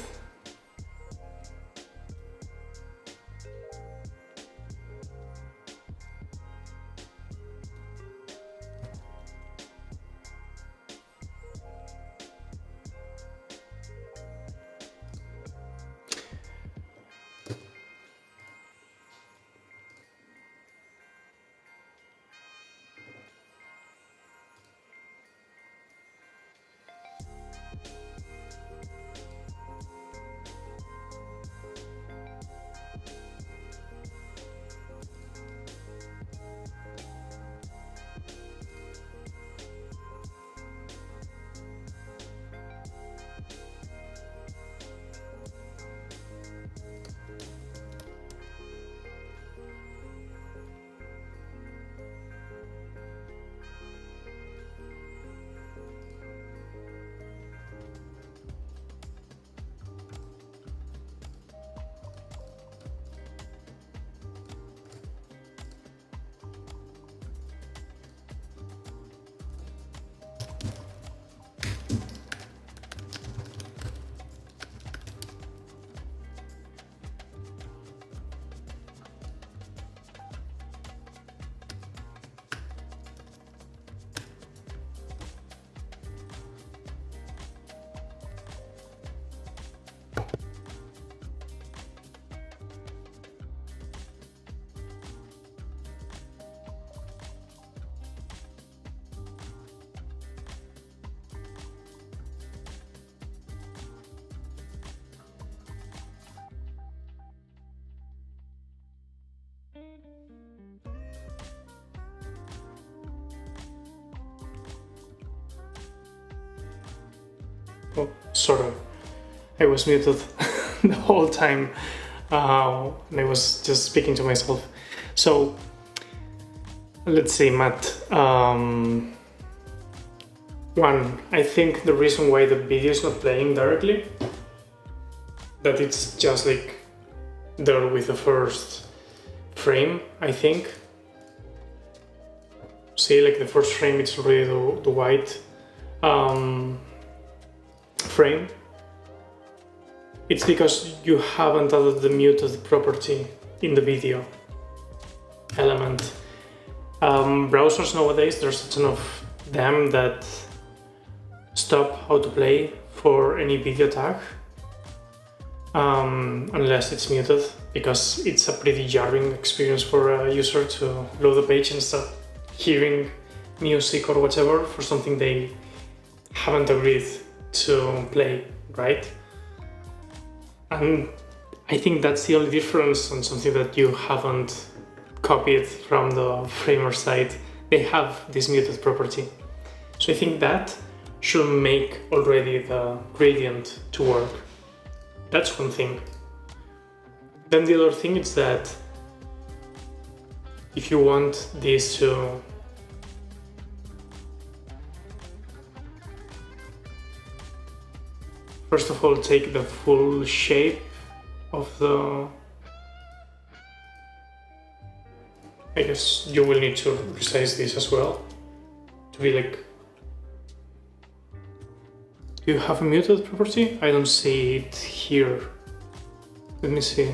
[SPEAKER 1] oh, sorry, I was muted the whole time. And I was just speaking to myself. So let's see, Matt. One, I think the reason why the video is not playing directly, that it's just like there with the first frame, I think. See, like the first frame, it's already the white frame. It's because you haven't added the muted property in the video element. Browsers nowadays, there's a ton of them that stop autoplay for any video tag unless it's muted, because it's a pretty jarring experience for a user to load the page and start hearing music or whatever for something they haven't agreed to play, right? And I think that's the only difference on something that you haven't copied from the framer side. They have this muted property. So I think that should make already the gradient to work. That's one thing. Then the other thing is that if you want this to first of all take the full shape of the, I guess you will need to resize this as well to be like, do you have a muted property? I don't see it here. Let me see.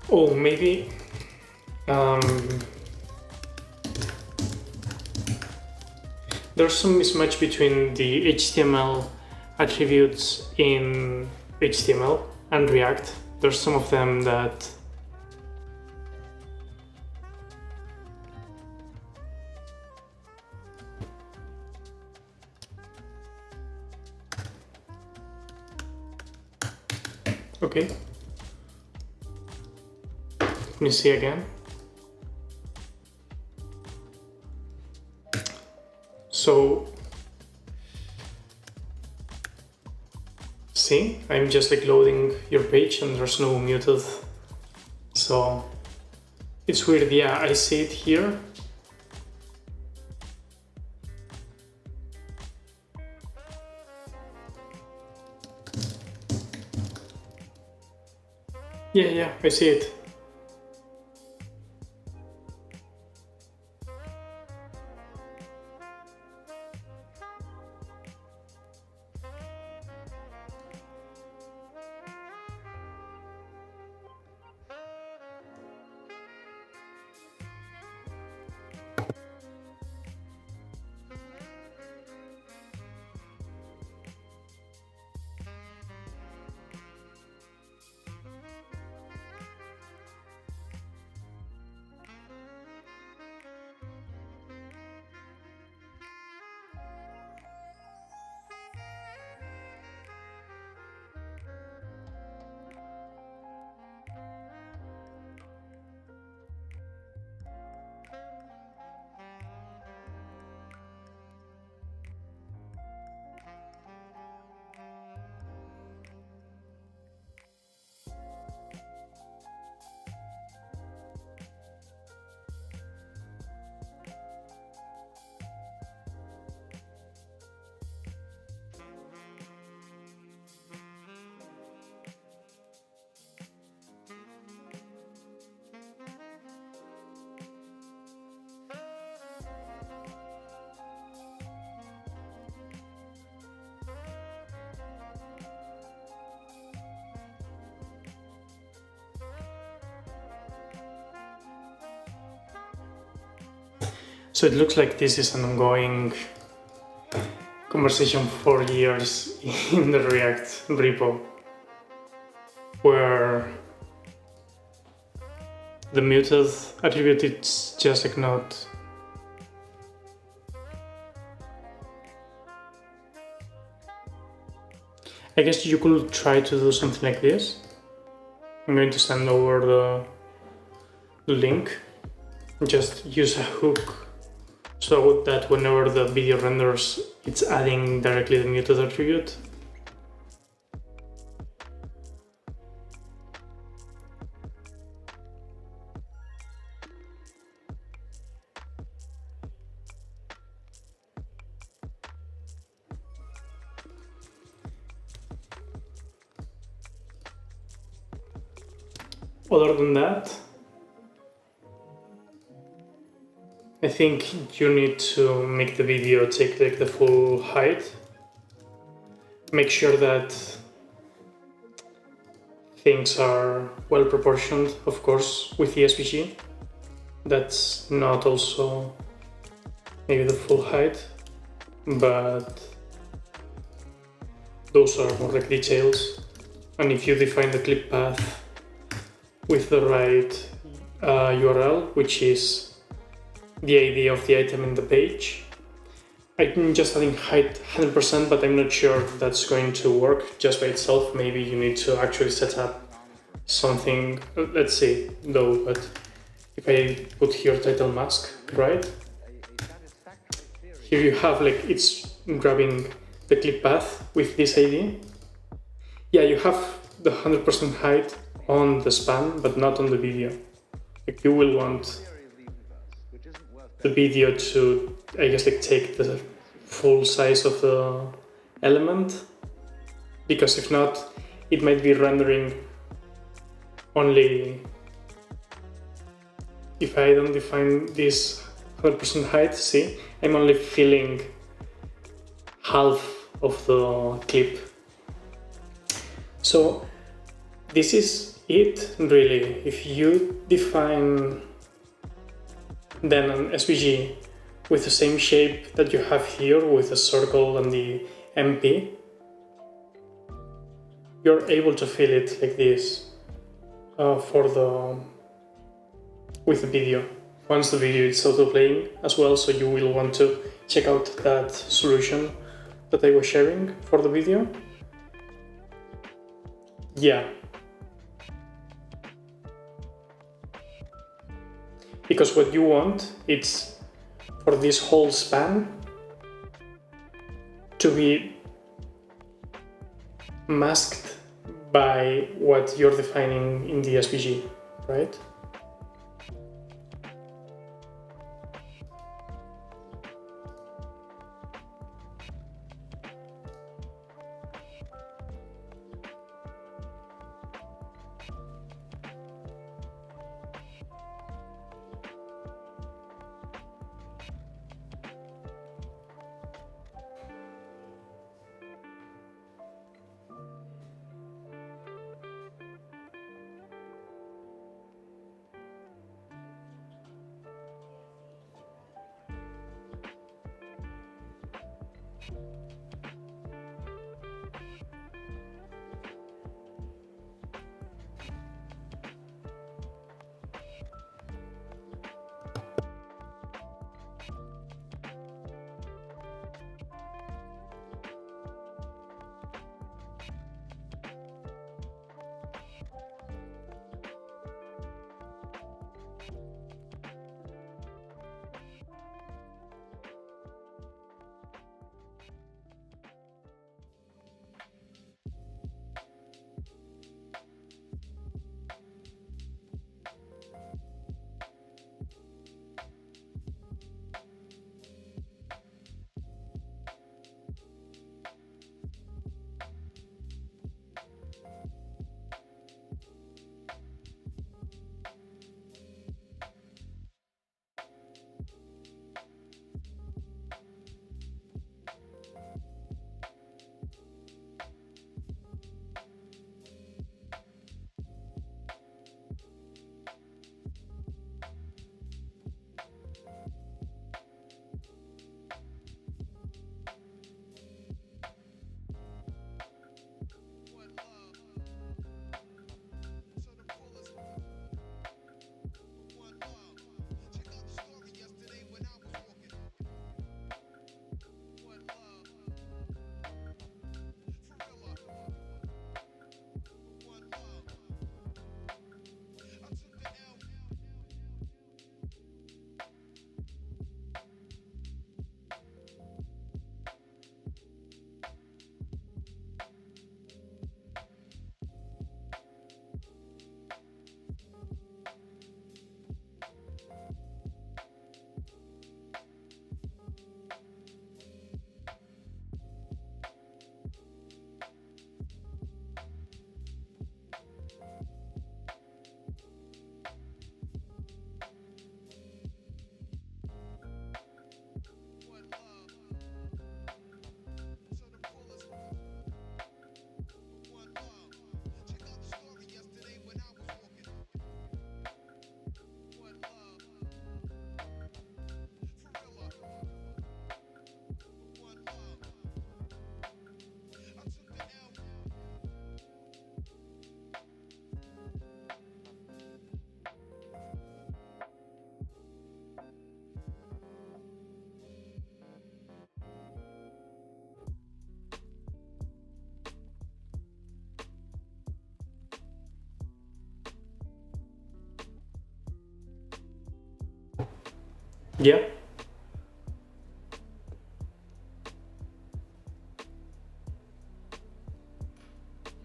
[SPEAKER 1] Oh, maybe there's some mismatch between the HTML attributes in HTML and React. There's some of them that okay. Let me see again. So, see, I'm just like loading your page and there's no muted. So, it's weird. Yeah, I see it here. Yeah, I see it. So it looks like this is an ongoing conversation for years in the React repo, where the muted attribute is just like not. I guess you could try to do something like this. I'm going to send over the link. Just use a hook so that whenever the video renders, it's adding directly the muted attribute. Other than that, I think you need to make the video take like the full height. Make sure that things are well proportioned, of course, with the SVG. That's not also maybe the full height, but those are more like details. And if you define the clip path with the right URL, which is the ID of the item in the page. I'm just adding height 100%, but I'm not sure that's going to work just by itself. Maybe you need to actually set up something. Let's see though, but if I put here title mask, right? Here you have like it's grabbing the clip path with this ID. Yeah, you have the 100% height on the span, but not on the video. Like, you will want the video to, I guess, like take the full size of the element, because if not, it might be rendering only, if I don't define this 100% height, see, I'm only filling half of the clip. So this is it, really. If you define then an SVG with the same shape that you have here with the circle and the MP, you're able to fill it like this with the video. Once the video is auto-playing as well, so you will want to check out that solution that I was sharing for the video. Yeah. Because what you want, it's for this whole span to be masked by what you're defining in the SVG, right? Yeah.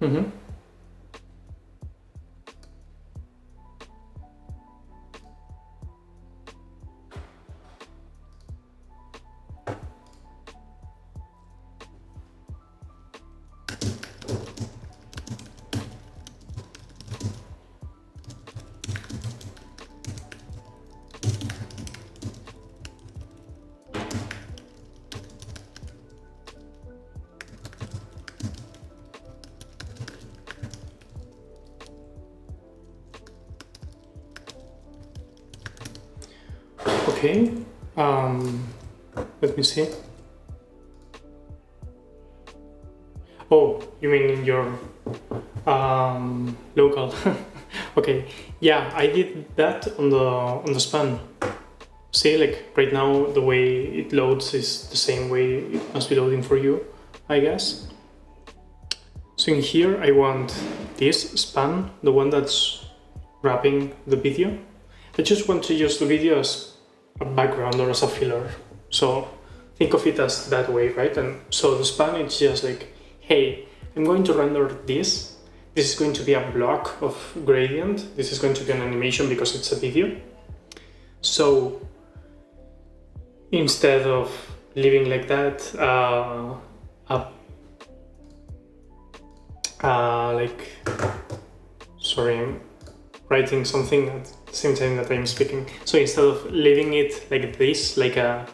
[SPEAKER 1] Mm-hmm. Okay, let me see. Oh, you mean in your local? Okay, yeah, I did that on the span. See, like right now the way it loads is the same way it must be loading for you, I guess. So in here I want this span, the one that's wrapping the video. I just want to use the video as a background or as a filler. So think of it as that way, right? And so the span is just like, hey, I'm going to render this. This is going to be a block of gradient. This is going to be an animation because it's a video. So instead of leaving like that, sorry, I'm writing something at the same time that I'm speaking. So instead of leaving it like this, like a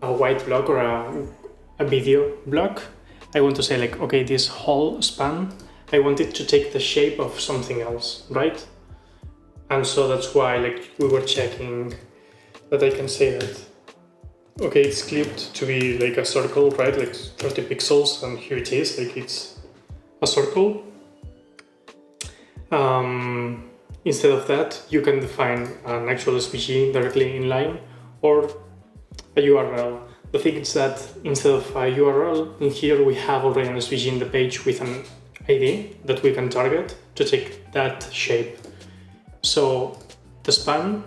[SPEAKER 1] white block or a video block, I want to say like, okay, this whole span, I want it to take the shape of something else, right? And so that's why like we were checking that I can say that, okay, it's clipped to be like a circle, right? Like 30 pixels, and here it is, like it's a circle. Instead of that, you can define an actual SVG directly inline or a URL. The thing is that instead of a URL, in here we have already an SVG in the page with an ID that we can target to take that shape. So the span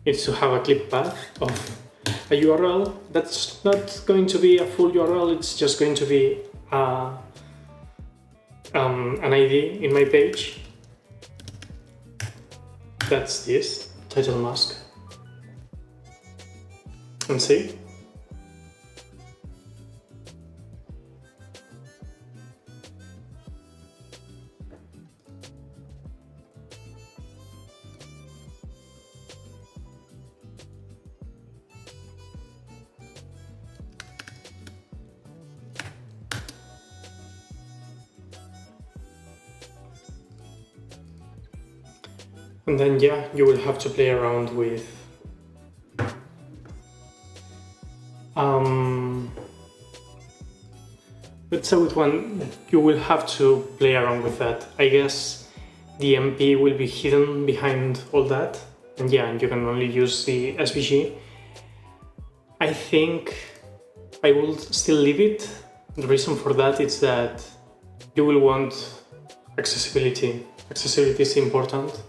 [SPEAKER 1] is to have a clip path of a URL that's not going to be a full URL, it's just going to be an ID in my page. That's this title mask. And see? And then, yeah, you will have to play around with let's say with one, you will have to play around with that. I guess the MP will be hidden behind all that. And yeah, you can only use the SVG. I think I will still leave it. The reason for that is that you will want accessibility. Accessibility is important.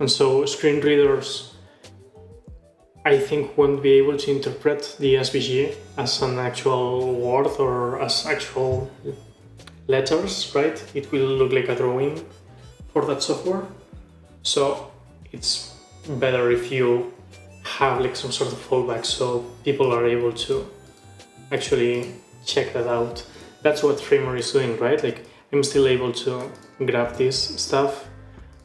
[SPEAKER 1] And so screen readers, I think, won't be able to interpret the SVG as an actual word or as actual letters, right? It will look like a drawing for that software. So it's better if you have like some sort of fallback so people are able to actually check that out. That's what Framer is doing, right? Like I'm still able to grab this stuff,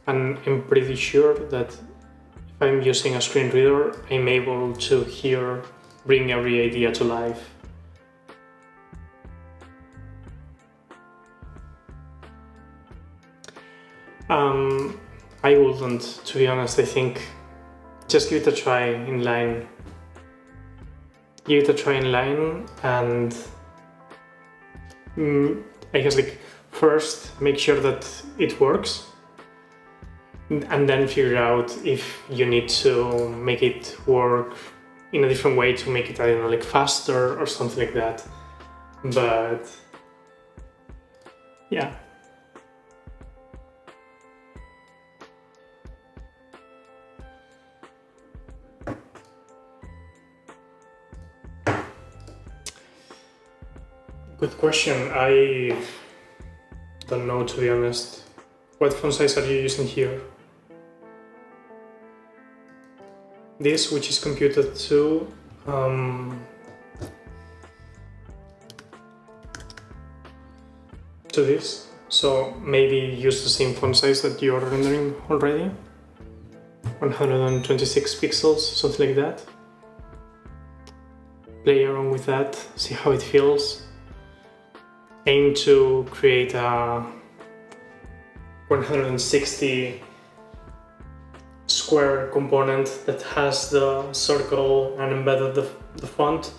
[SPEAKER 1] and I'm pretty sure that if I'm using a screen reader, I'm able to here bring every idea to life. I wouldn't, to be honest. I think just give it a try inline. Give it a try inline, and I guess like first make sure that it works, and then figure out if you need to make it work in a different way to make it, I don't know, like faster or something like that. But yeah. Good question. I don't know, to be honest. What font size are you using here? This, which is computed to this. So maybe use the same font size that you're rendering already. 126 pixels, something like that. Play around with that, see how it feels. Aim to create a 160 square component that has the circle and embedded the font,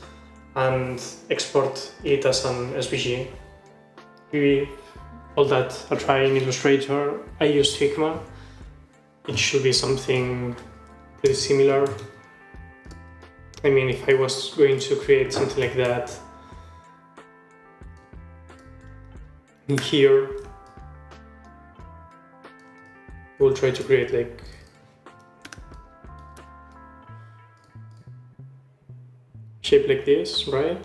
[SPEAKER 1] and export it as an SVG. With all that I try in Illustrator, I use Figma. It should be something pretty similar. I mean, if I was going to create something like that in here, we'll try to create like shape like this, right?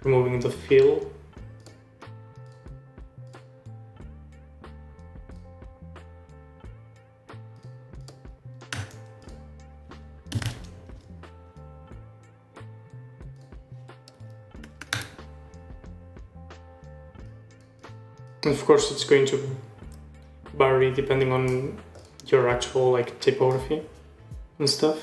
[SPEAKER 1] Removing the fill. And of course, it's going to vary depending on your actual like typography and stuff.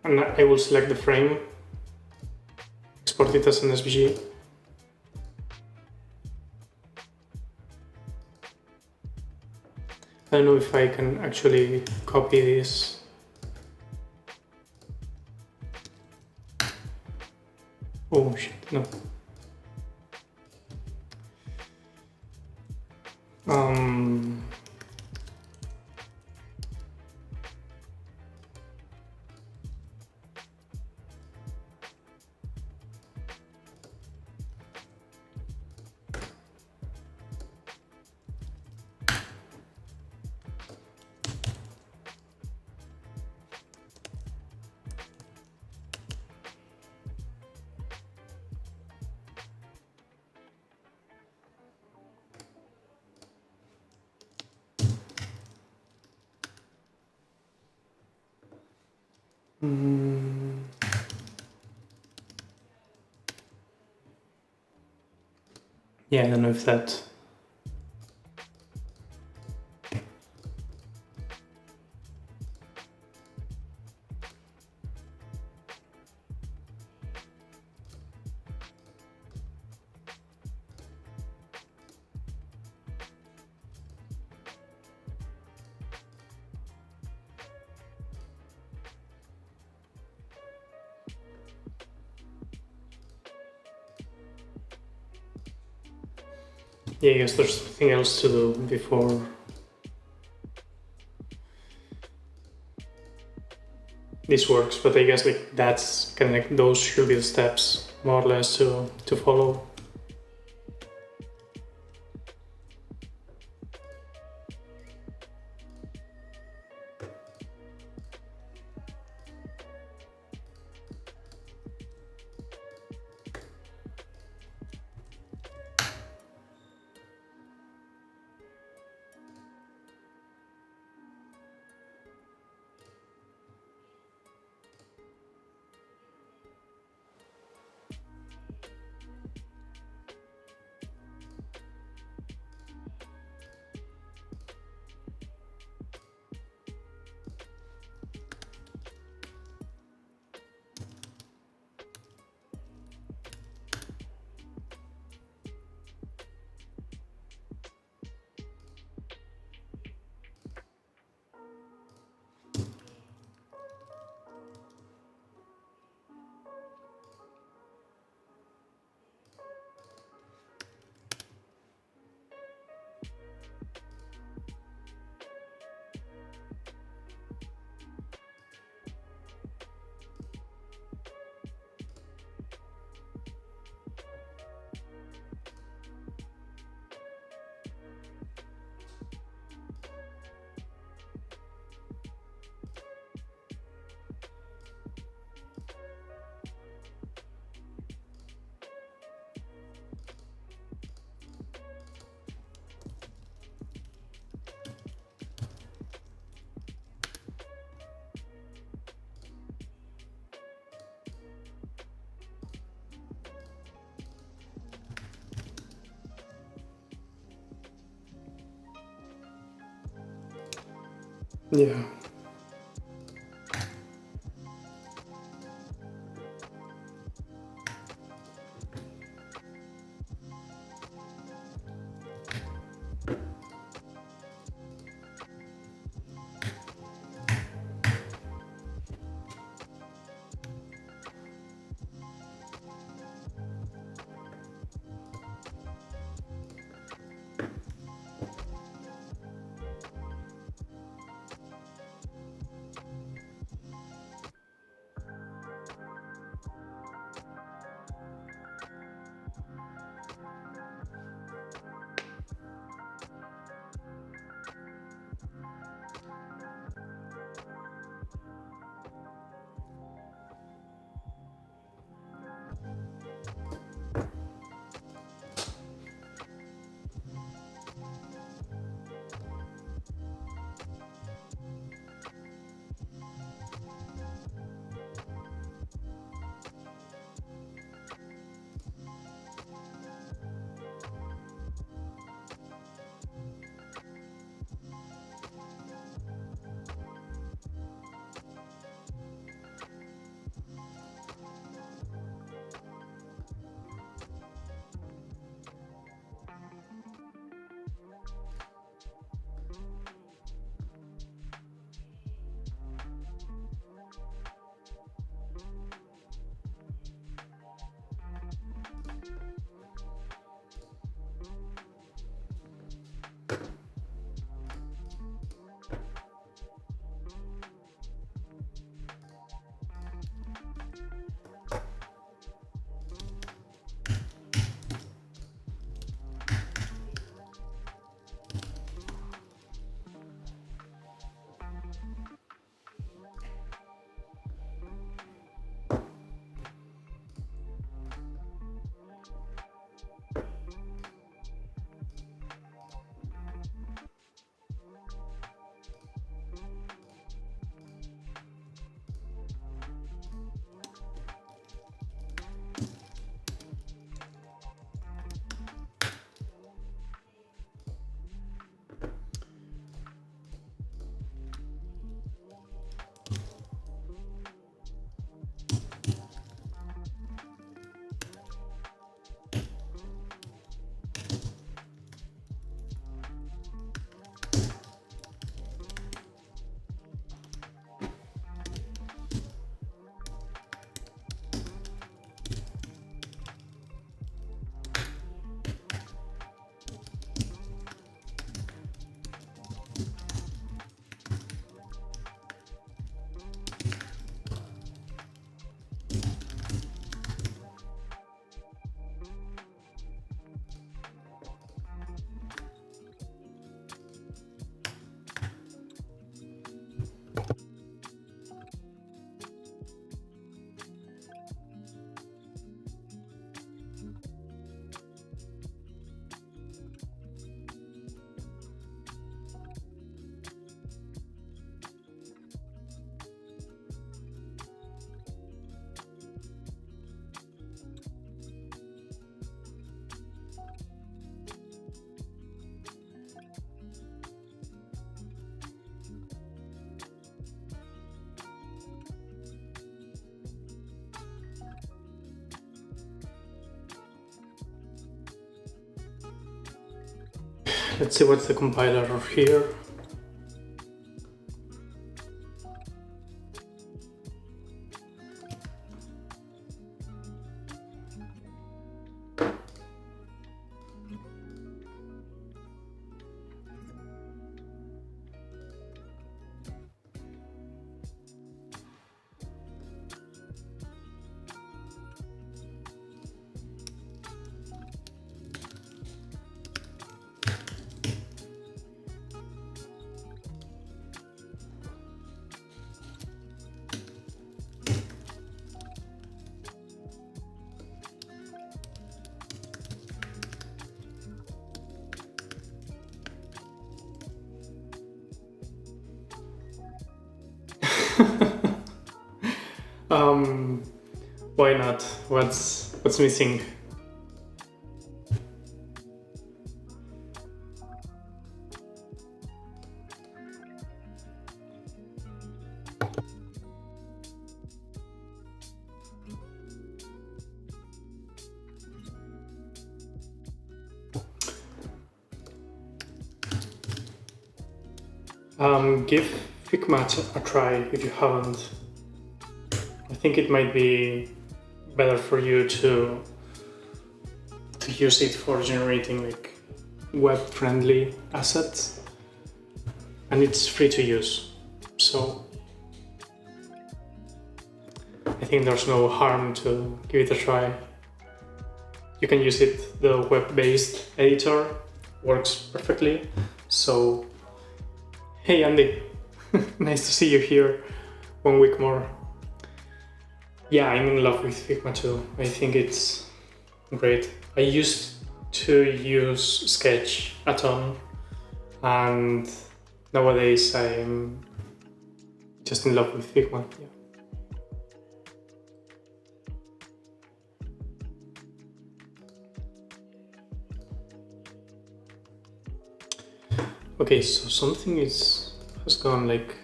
[SPEAKER 1] And I will select the frame, export it as an SVG. I don't know if I can actually copy this. Oh shit, no. Yeah, I don't know if that... Yeah, I guess there's something else to do before this works, but I guess like that's kind of like those should be the steps more or less to follow. Yeah. Let's see what's the compiler here. Why not? What's missing? Give Figma a try if you haven't. I think it might be better for you to use it for generating like web-friendly assets, and it's free to use. So I think there's no harm to give it a try. You can use it, the web-based editor works perfectly. So, hey Andy, nice to see you here 1 week more. Yeah, I'm in love with Figma too. I think it's great. I used to use Sketch a ton, and nowadays I'm just in love with Figma. Yeah. Okay, so something has gone like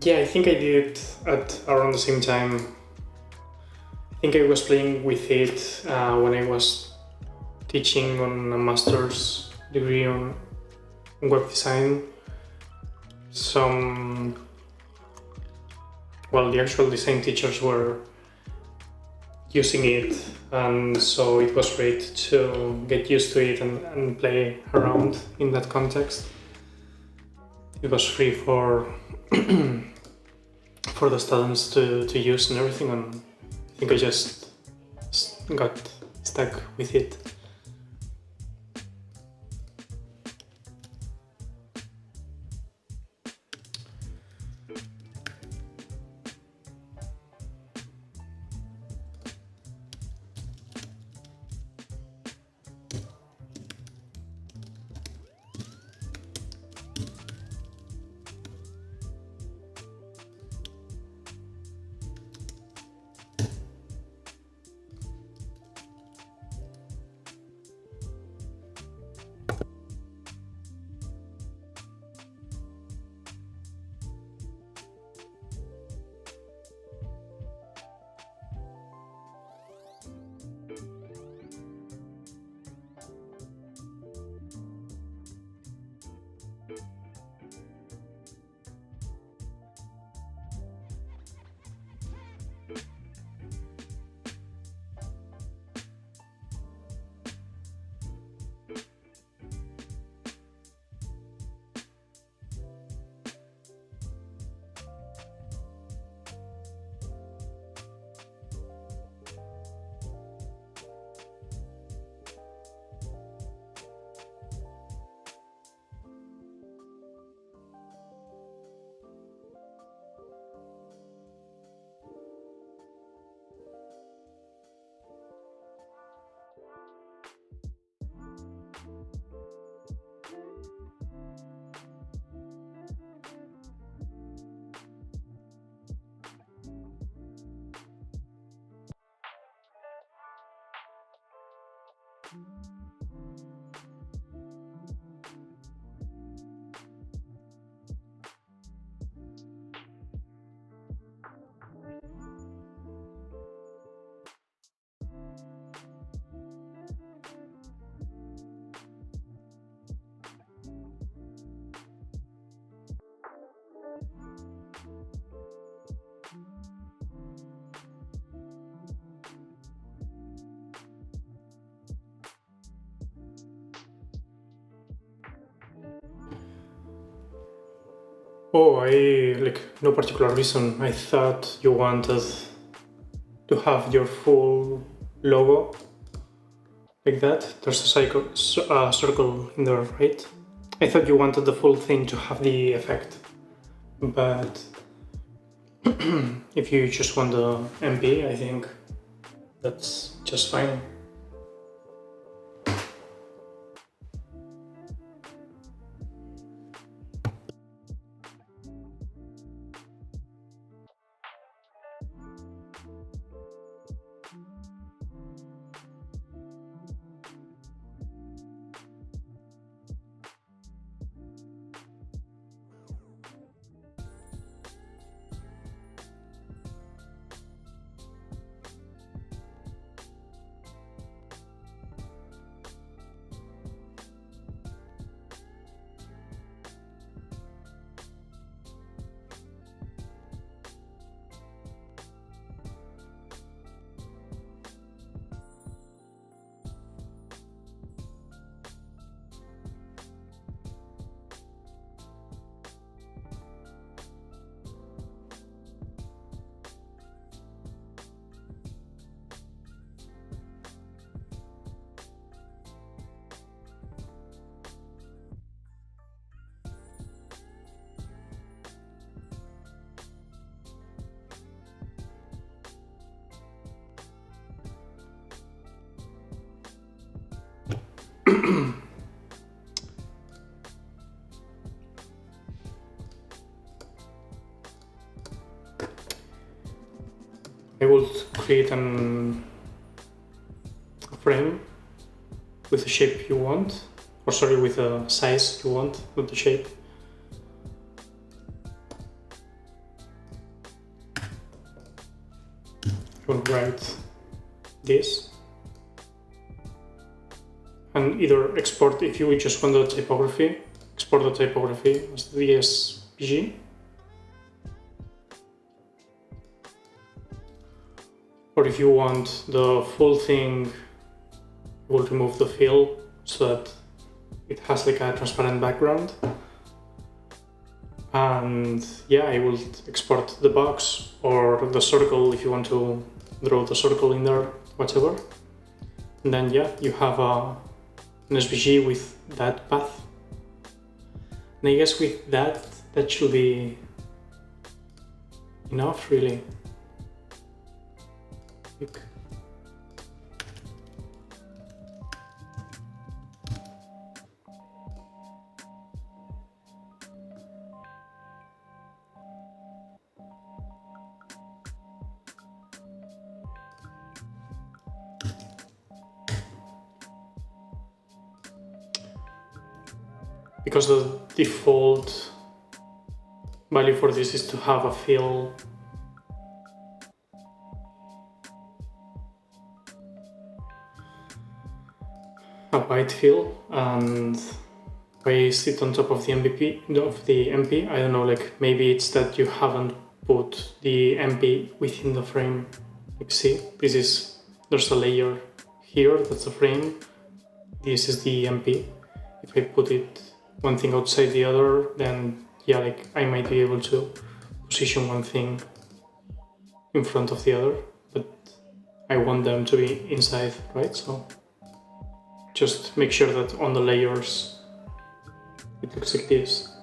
[SPEAKER 1] yeah, I think I did it at around the same time. I think I was playing with it when I was teaching on a master's degree on web design. The actual design teachers were using it, and so it was great to get used to it and play around in that context. It was free for for the students to use and everything, and I think I just got stuck with it. Oh, no particular reason. I thought you wanted to have your full logo like that. There's a circle in there, right? I thought you wanted the full thing to have the effect, but if you just want the MP, I think that's just fine. will create a frame with the shape you want, or sorry, with the size you want, not the shape. We'll write this and either export, if you just want the typography, export the typography as DSPG, or if you want the full thing, we'll remove the fill so that it has like a transparent background. And yeah, I will export the box or the circle if you want to draw the circle in there, whatever. And then yeah, you have an SVG with that path. And I guess with that should be enough, really. Because the default value for this is to have a fill a white fill, and paste it on top of the MP. I don't know, like maybe it's that you haven't put the MP within the frame. Like see, there's a layer here, that's the frame. This is the MP. If I put it one thing outside the other, then yeah, like I might be able to position one thing in front of the other, but I want them to be inside, right? So just make sure that on the layers it looks like this.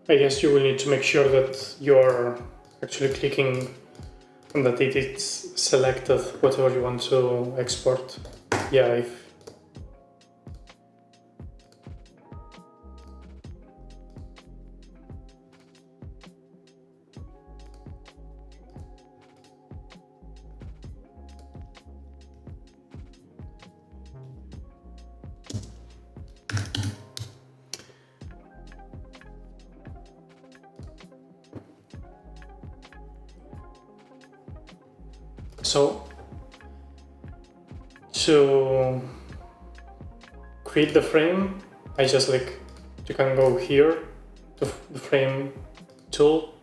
[SPEAKER 1] I guess you will need to make sure that you're actually clicking and that it is selected whatever you want to export. Yeah, so to create the frame, you can go here to the frame tool,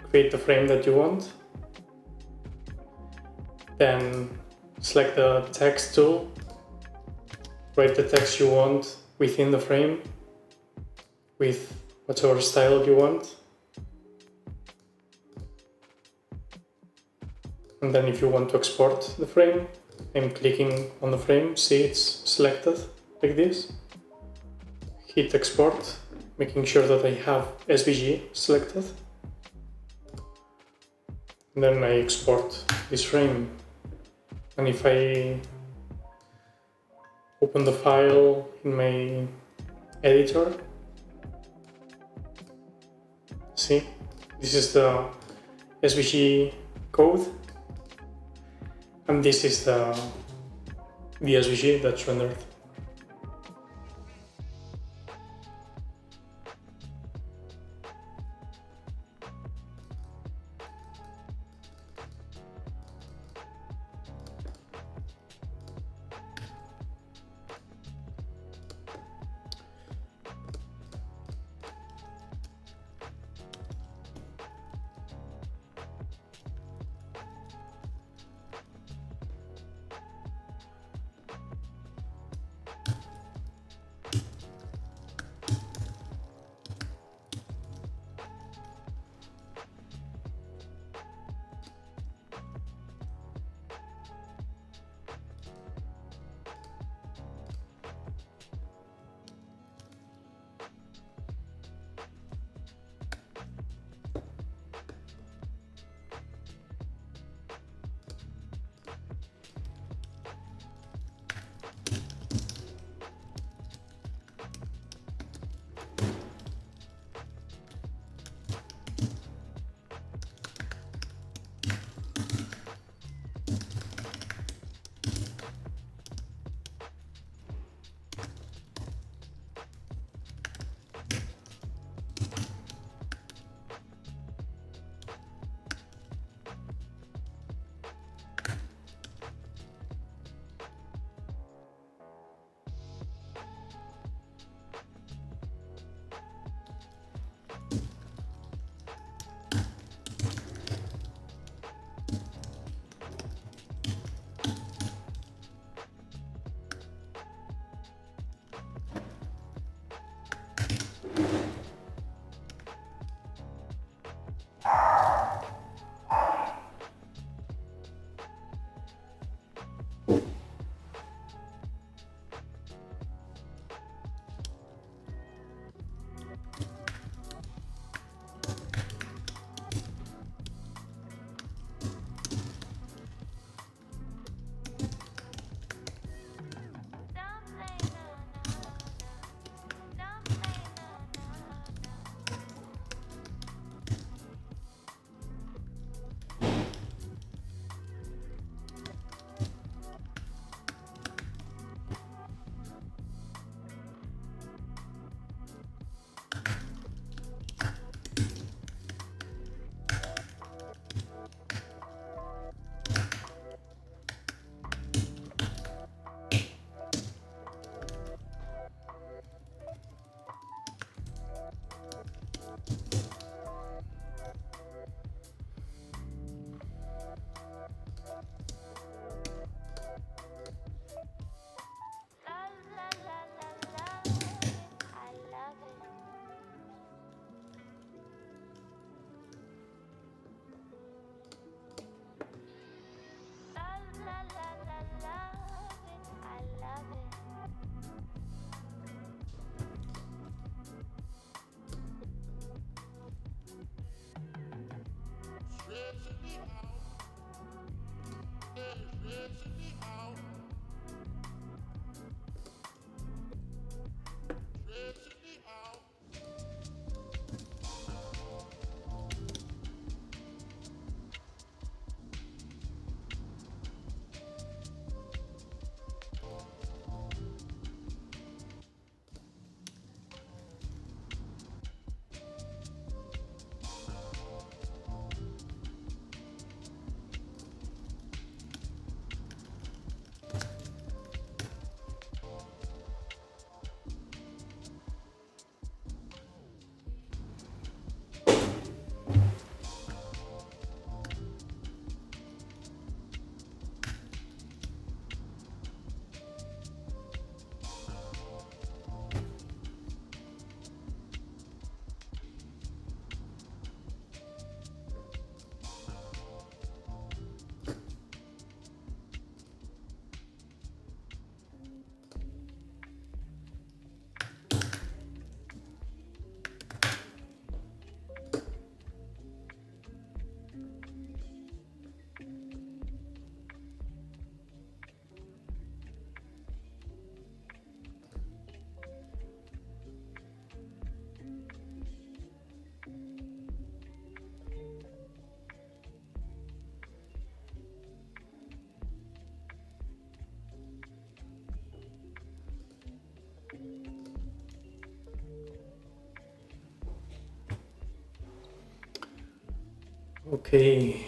[SPEAKER 1] create the frame that you want, then select the text tool, write the text you want within the frame with whatever style you want. And then if you want to export the frame, I'm clicking on the frame, see it's selected like this. Hit export, making sure that I have SVG selected. And then I export this frame. And if I open the file in my editor, see, this is the SVG code, and this is the SVG that's rendered. Okay.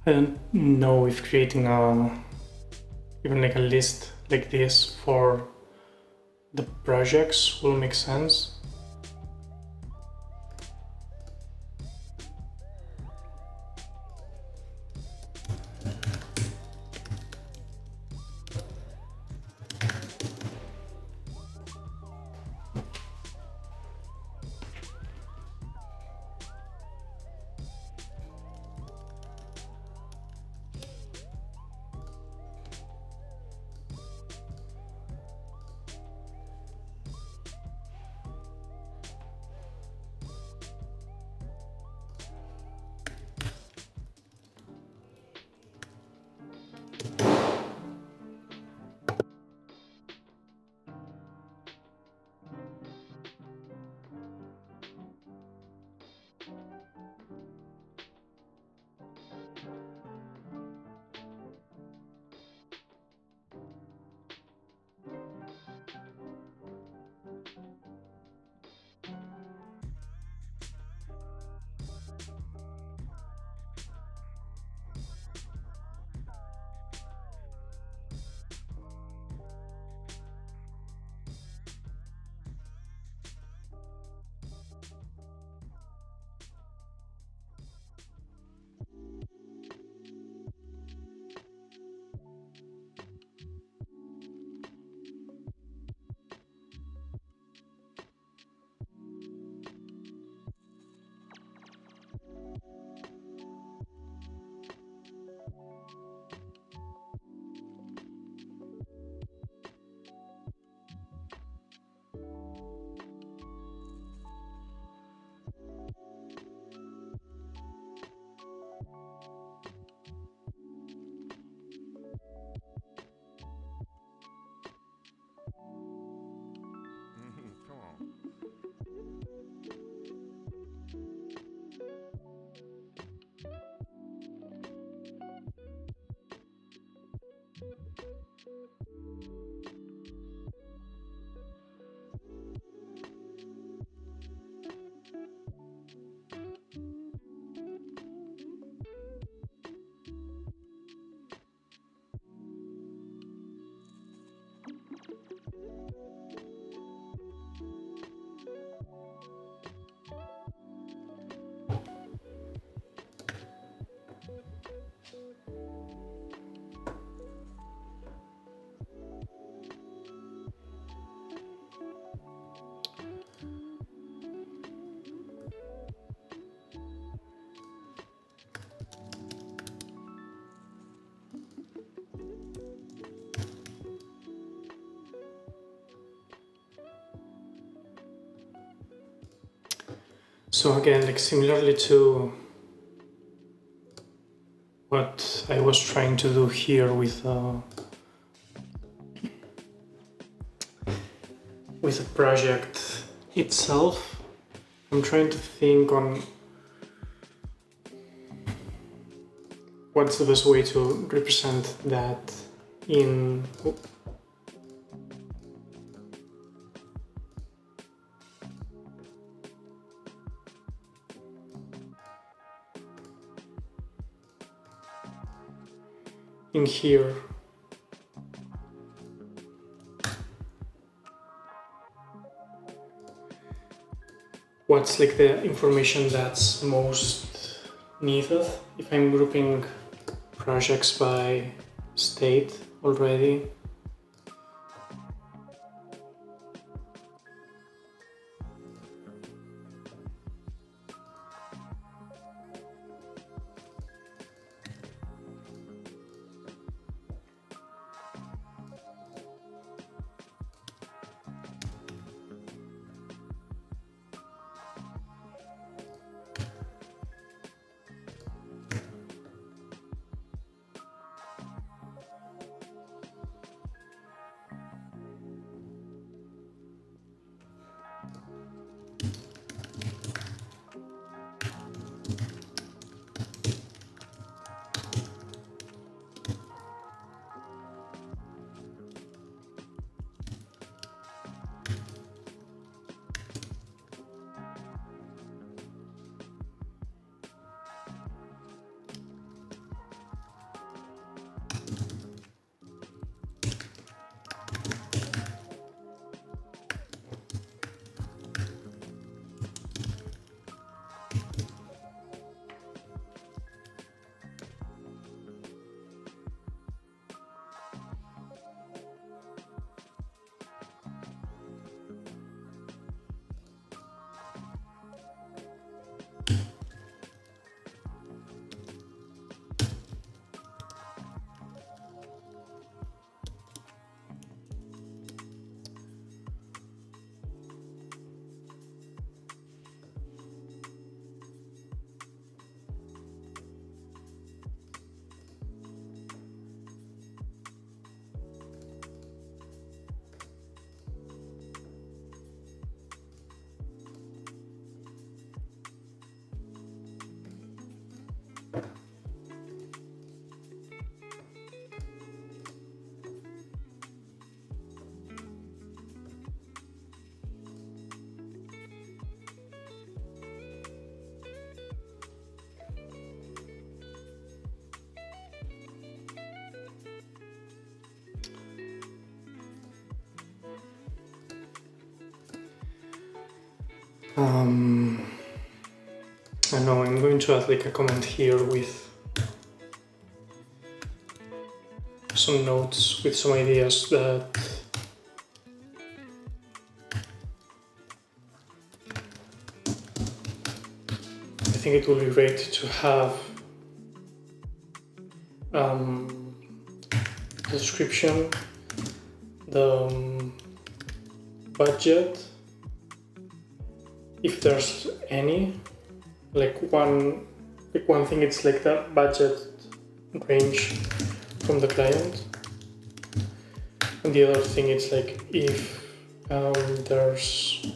[SPEAKER 1] I don't know if creating even like a list like this for the projects will make sense. So again, like similarly to what I was trying to do here with the project itself, I'm trying to think on what's the best way to represent that in here. What's like the information that's most needed if I'm grouping projects by state already. I know I'm going to add like a comment here with some notes with some ideas that I think it will be great to have description, the budget, if there's any, like one thing it's like the budget range from the client, and the other thing it's like if there's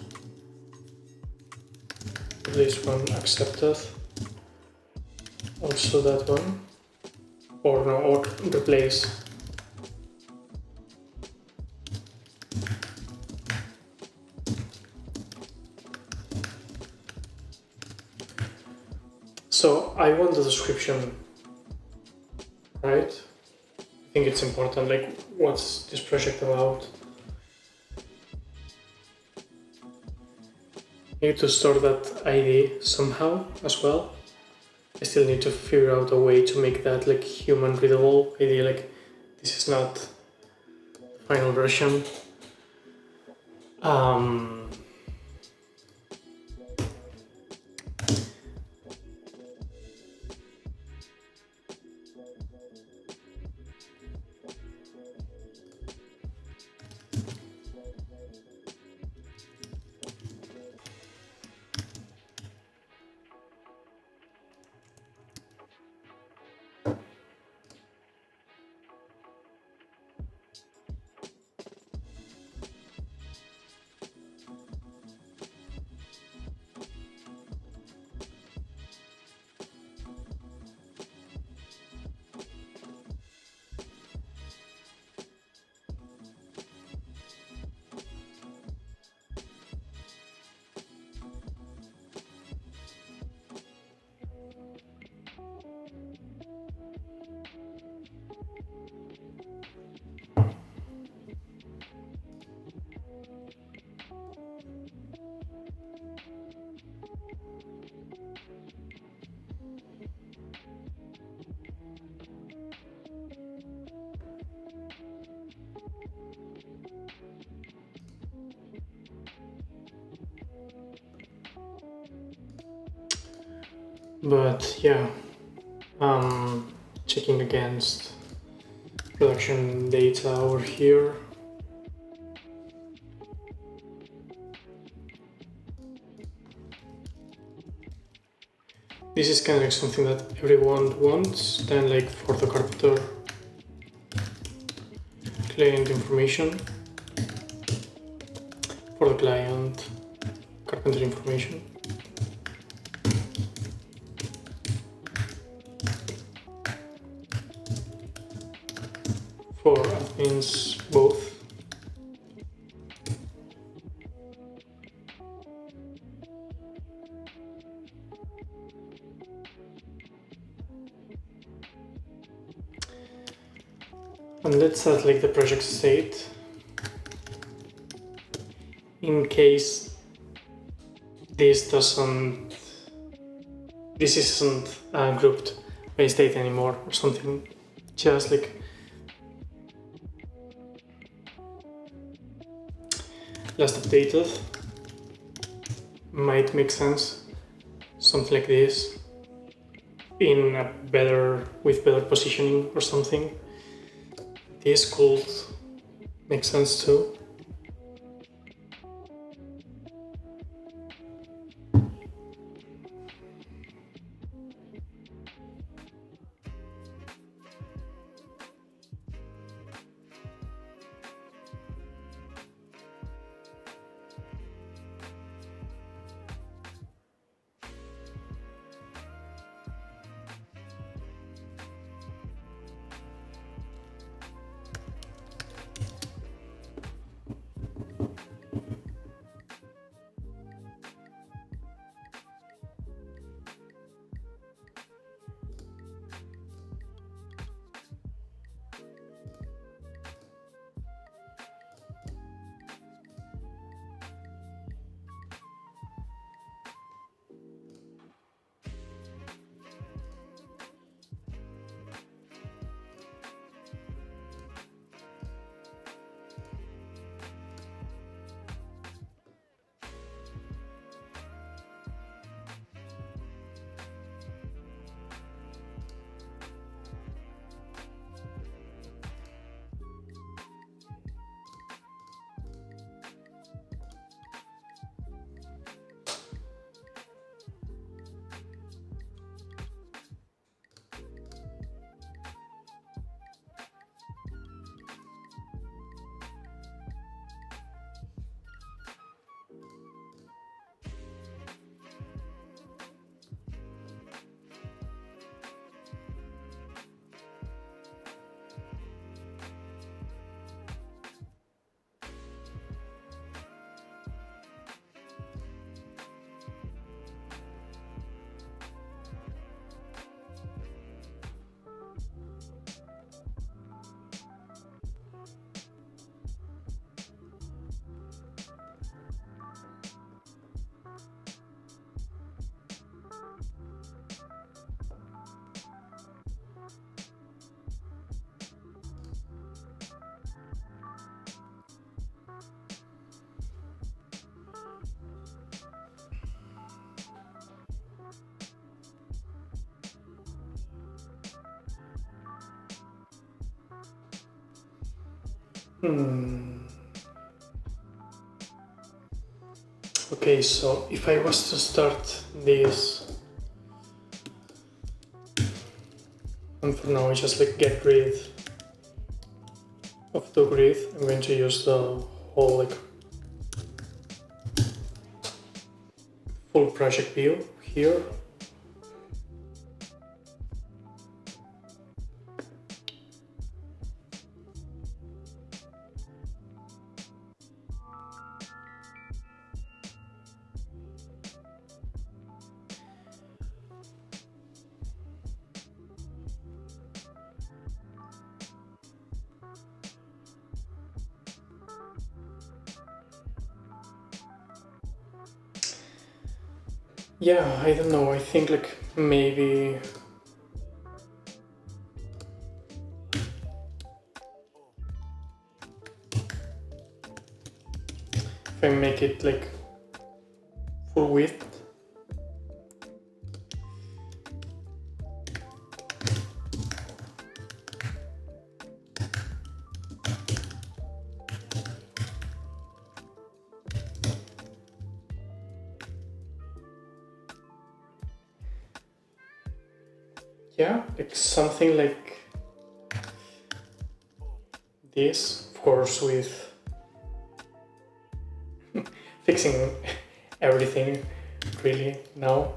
[SPEAKER 1] this one accepted, also that one, or no, or replace. So I want the description, right? I think it's important, like what's this project about? I need to store that ID somehow as well. I still need to figure out a way to make that like human readable ID, like this is not the final version. But yeah, checking against production data over here. This is kind of like something that everyone wants. Then like for the carpenter, client information. For the client, carpenter information. For admins, both. And let's set like the project state in case this isn't grouped by state anymore or something. Just like last updated might make sense. Something like this in a with better positioning or something. This could make sense too. Okay, so if I was to start this, and for now I just like get rid of the grid, I'm going to use the whole like full project view here. Yeah, I don't know, I think like maybe if I make it like full width, yeah, like something like this, of course, with fixing everything really now.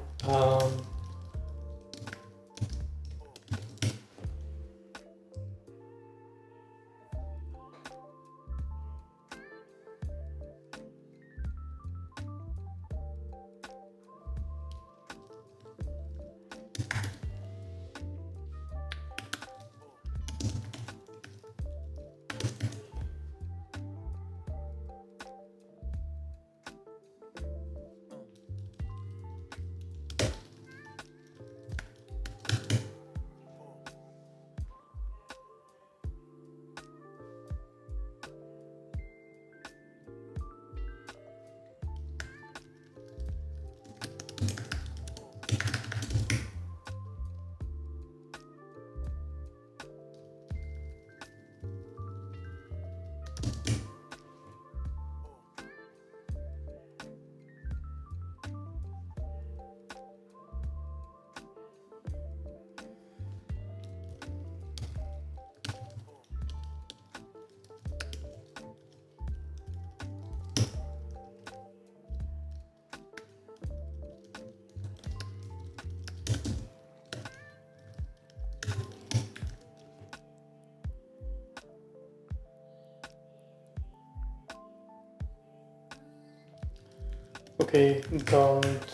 [SPEAKER 1] Okay, don't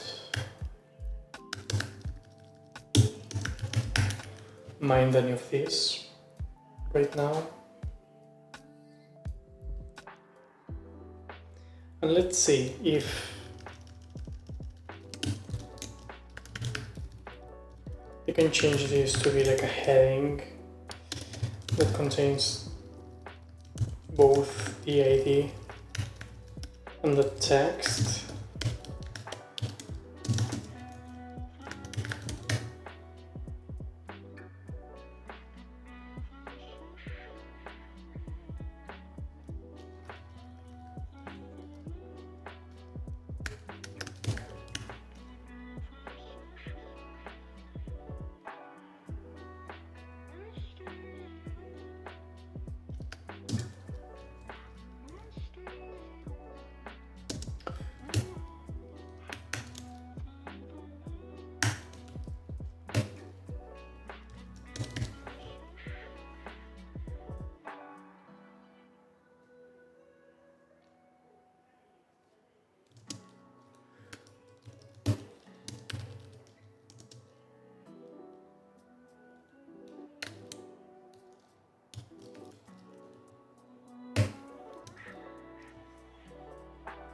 [SPEAKER 1] mind any of this right now. And let's see if you can change this to be like a heading that contains both the ID and the text.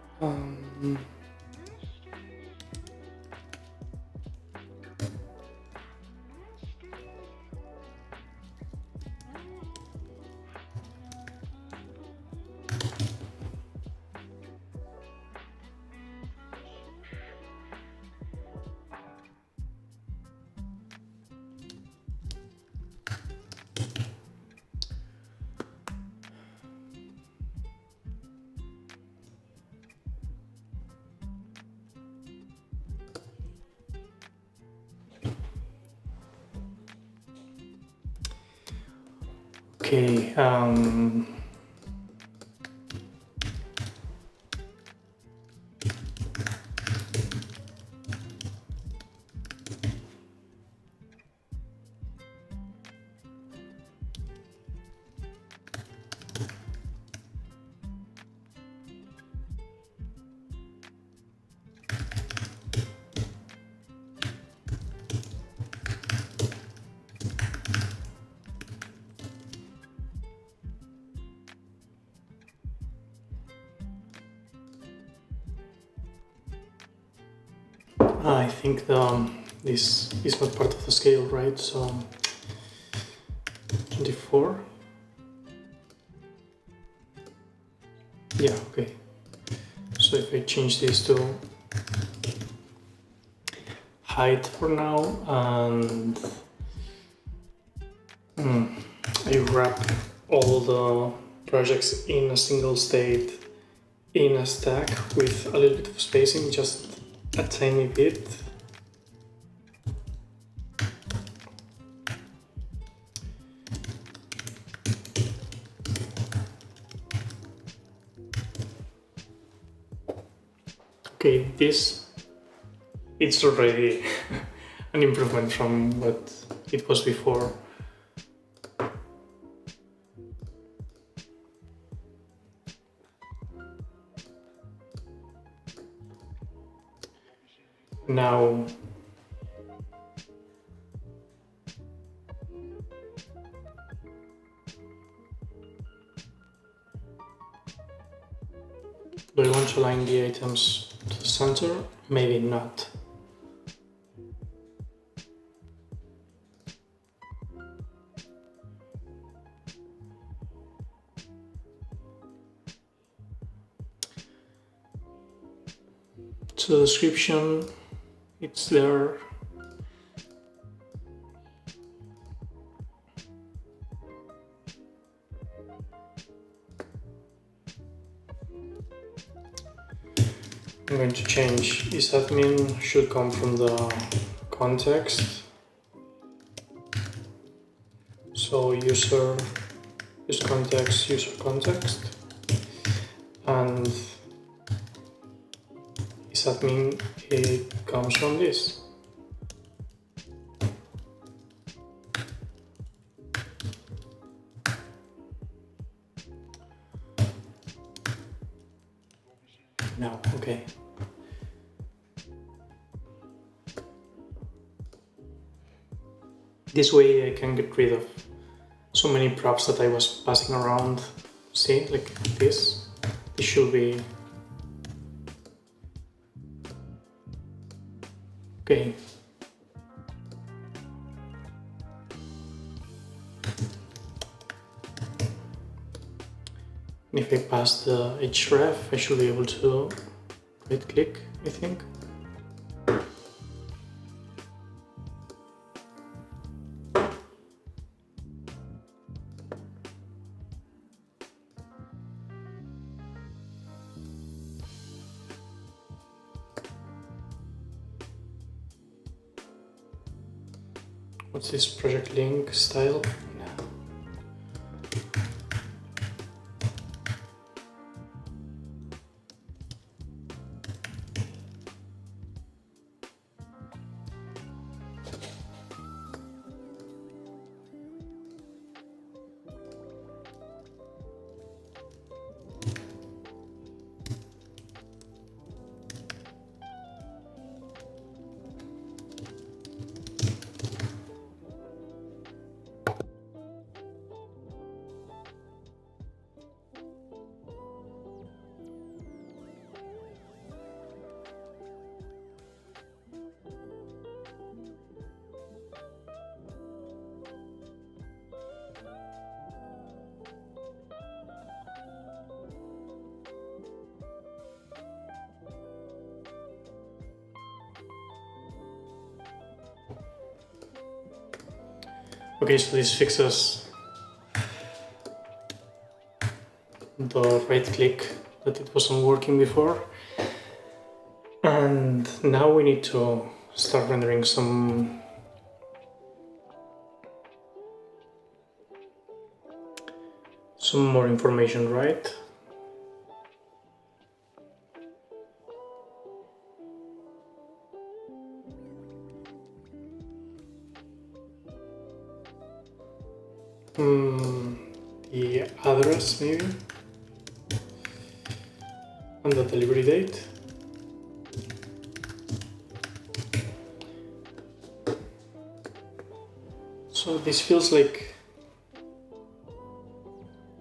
[SPEAKER 1] Um, okay. I think this is not part of the scale, right? So 24. Yeah, okay. So if I change this to height for now, and I wrap all the projects in a single state in a stack with a little bit of spacing, just a tiny bit. Okay, this it's already an improvement from what it was before. Now do I want to align the items to the center? Maybe not. So the description, it's there. I'm going to change isAdmin should come from the context. So user context, user context, and isAdmin, it comes from this. Now, okay. This way I can get rid of so many props that I was passing around. See, like this. This should be okay. And if I pass the href, I should be able to right click, I think. What's this project link style? No. Okay, so this fixes the right click that it wasn't working before. And now we need to start rendering some more information, right? The address maybe, and the delivery date. So this feels like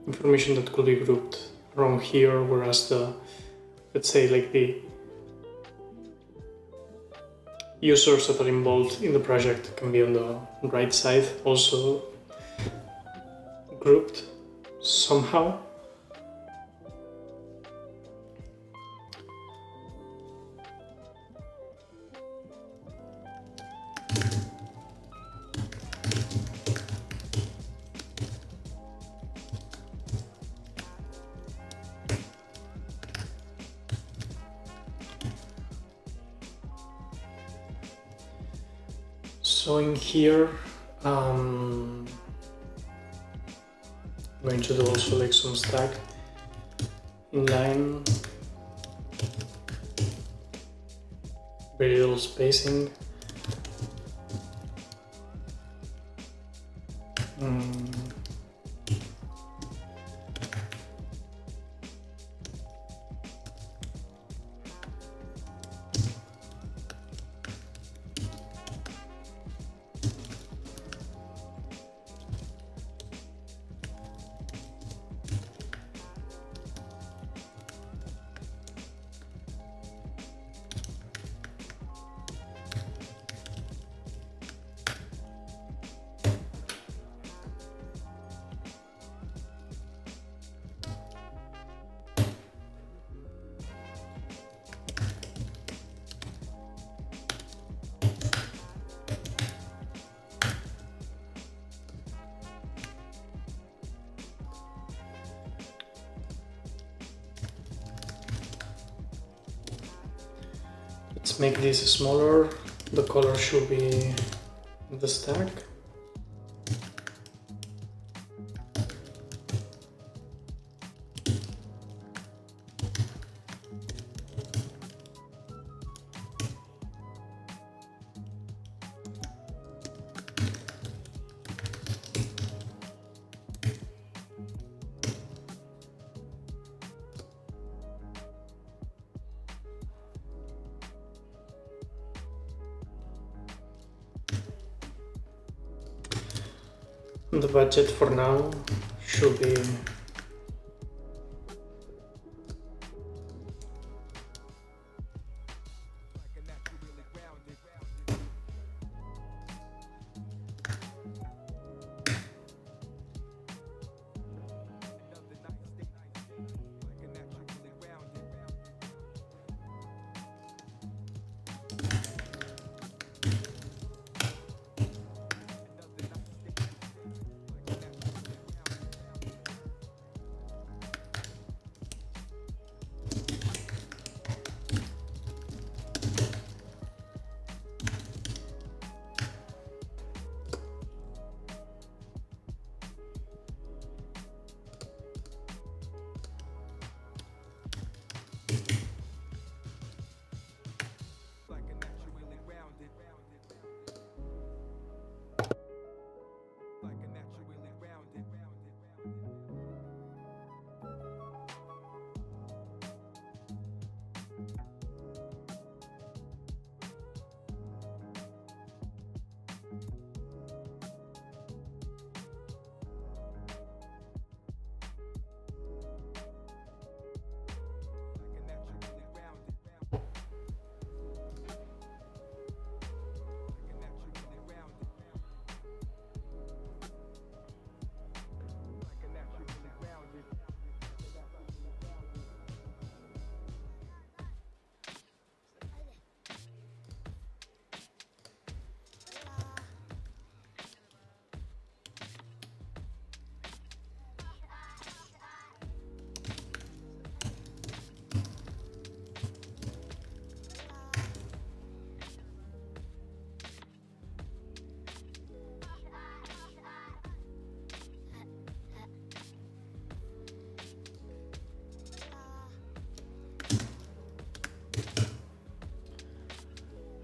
[SPEAKER 1] information that could be grouped around here, whereas the, let's say, like the users that are involved in the project can be on the right side, also grouped somehow. So in here, I'm going to do also like some stack inline very little spacing. Let's make this smaller. The color should be in the stack. The budget for now should be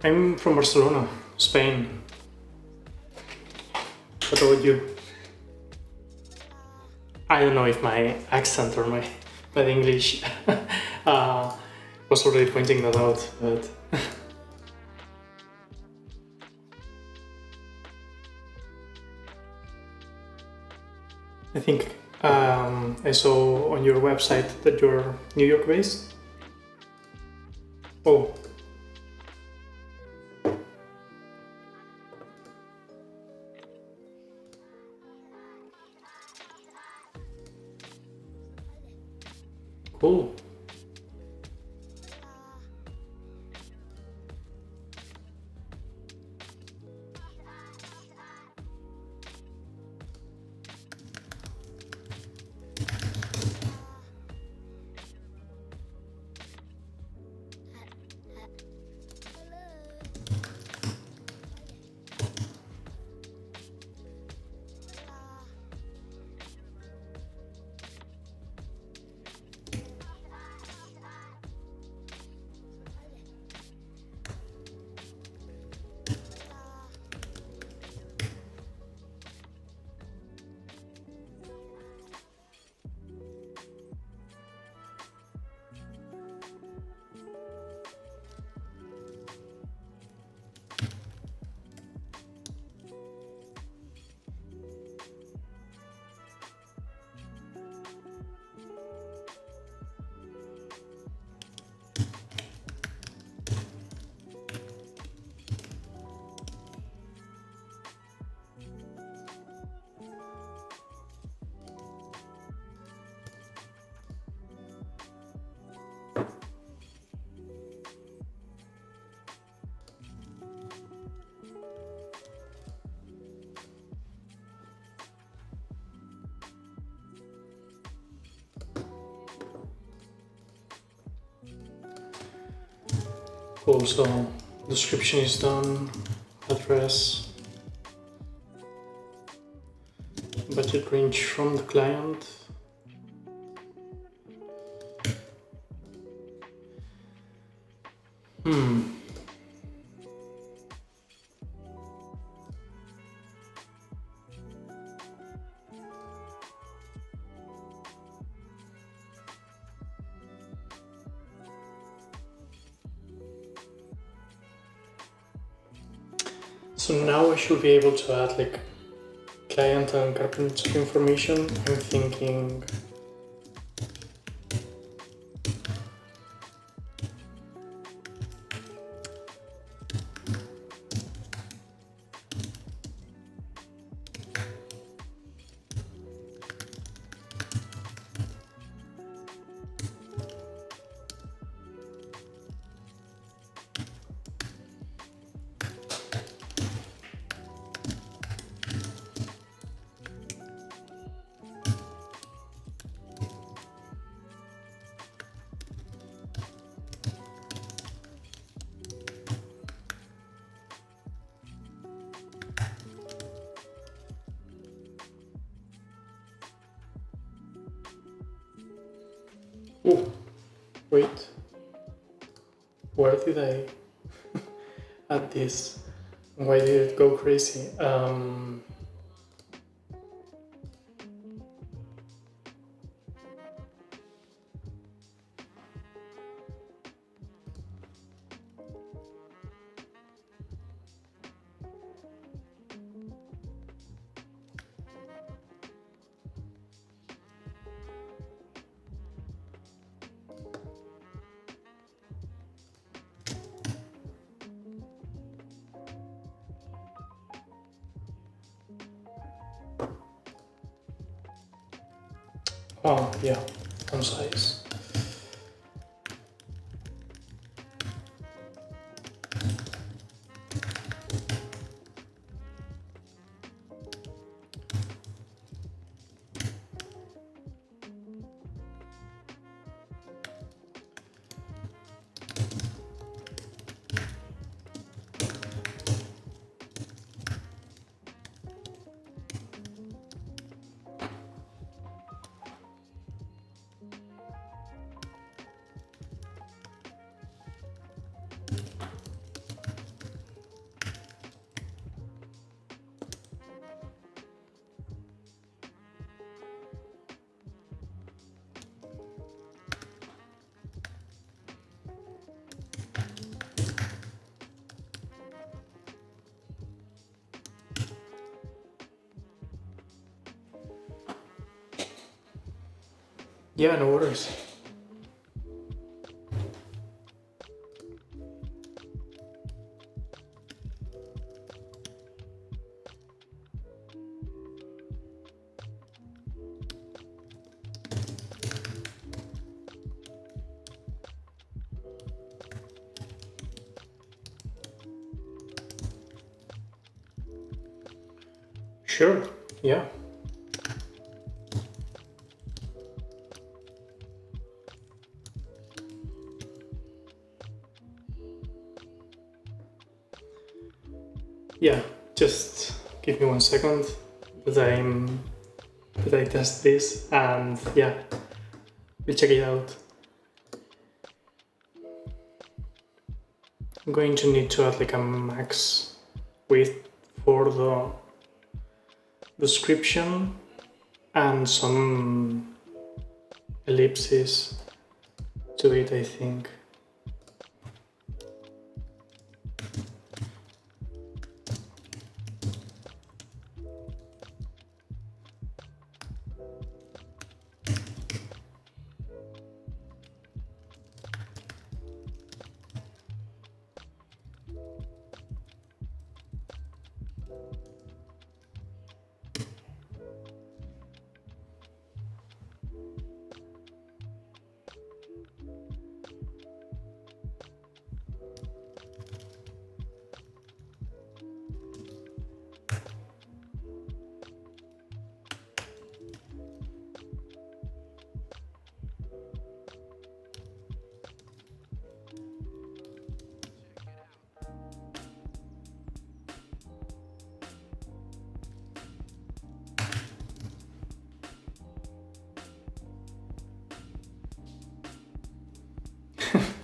[SPEAKER 1] I'm from Barcelona, Spain. What about you? I don't know if my accent or my bad English was already pointing that out, but I think I saw on your website that you're New York based. Oh. Cool. Cool, so description is done, address, budget range from the client. So now I should be able to add like client and carpenter information. I'm thinking oh, wait, where did I add this? Why did it go crazy? Oh, yeah, font size. Yeah, no worries. Sure, yeah. Yeah, just give me 1 second that I test this, and yeah, we'll check it out. I'm going to need to add like a max width for the description and some ellipses to it, I think.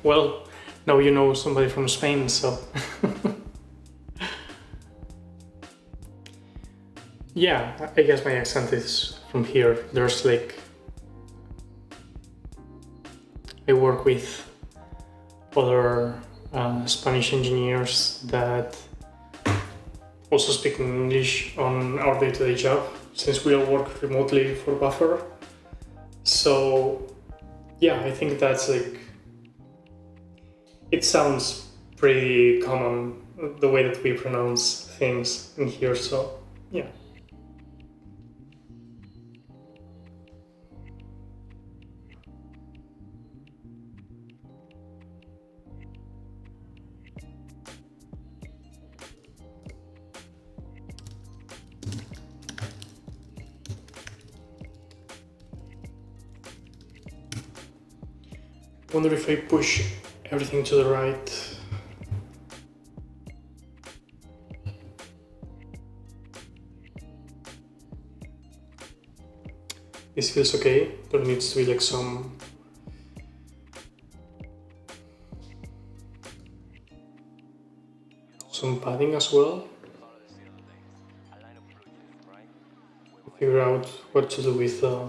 [SPEAKER 1] Well, now you know somebody from Spain, so... Yeah, I guess my accent is from here. There's like... I work with other Spanish engineers that also speak English on our day-to-day job, since we all work remotely for Buffer. So yeah, I think that's like... It sounds pretty common, the way that we pronounce things in here, so yeah. I wonder if I push everything to the right. This feels okay. There needs to be like some padding as well. Figure out what to do with the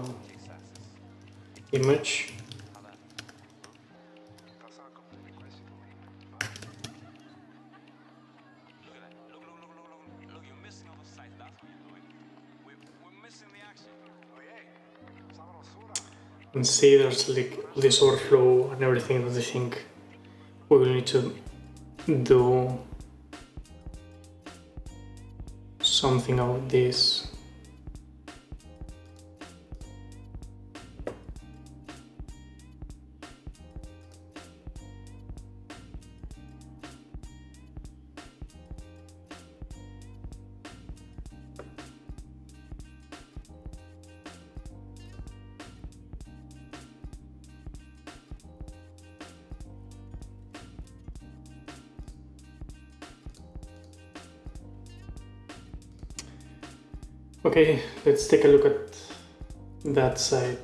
[SPEAKER 1] image. And see, there's like this overflow and everything that I think we will need to do something about this. Okay, let's take a look at that side.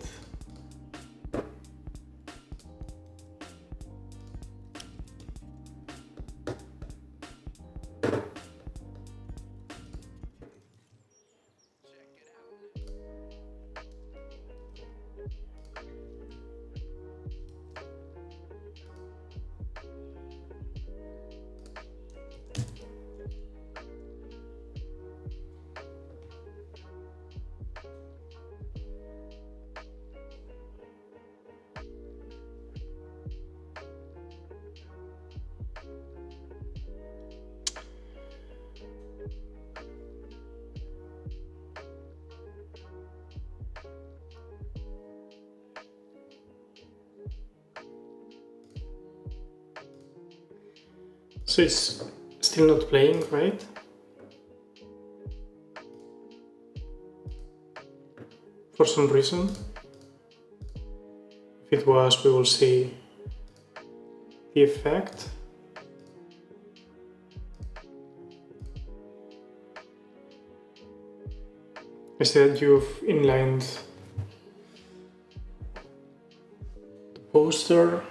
[SPEAKER 1] So it's still not playing, right? For some reason. If it was, we will see the effect. I see that you've inlined the poster.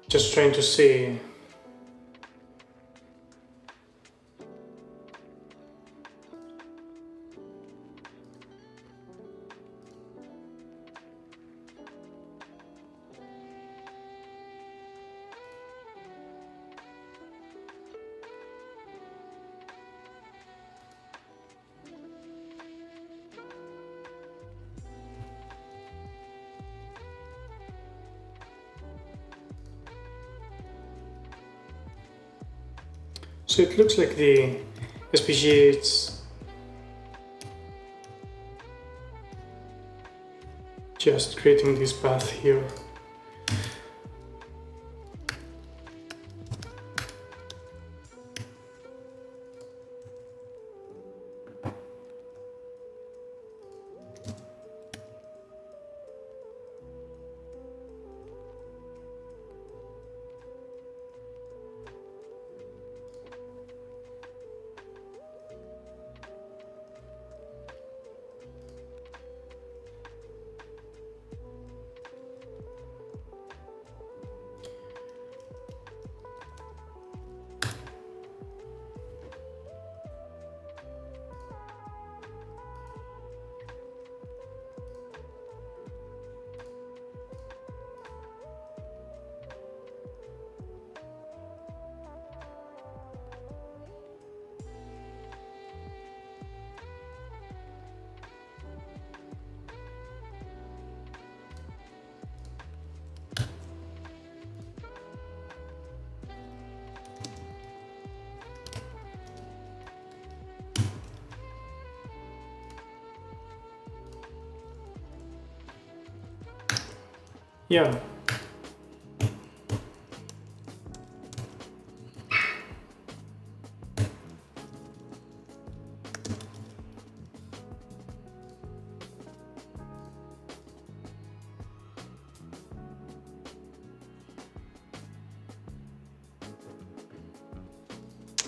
[SPEAKER 1] Just trying to see. So it looks like the SPG is just creating this path here. Yeah.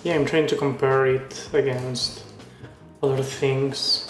[SPEAKER 1] Yeah, I'm trying to compare it against other things.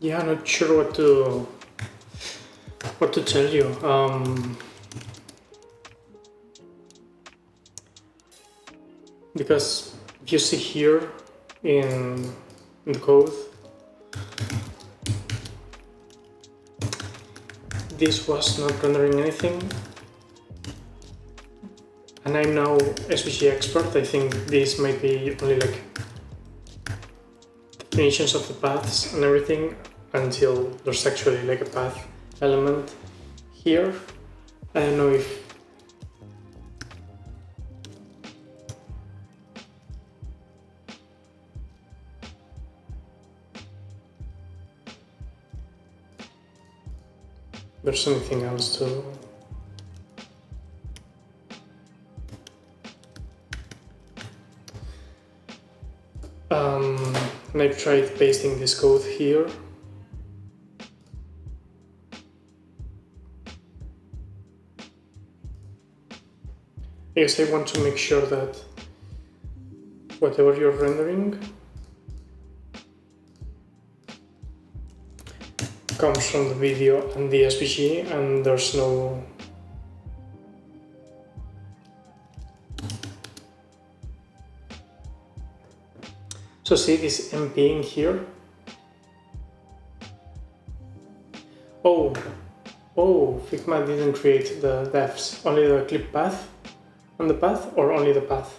[SPEAKER 1] Yeah, not sure what to tell you. Because if you see here in the code, this was not rendering anything, and I'm now SVG expert. I think this might be only like definitions of the paths and everything until there's actually like a path element here. I don't know if there's anything else to... And I've tried pasting this code here. I guess I want to make sure that whatever you're rendering comes from the video and the SVG, and there's no... So see this MP in here? Oh, Figma didn't create the defs, only the clip path and the path, or only the path?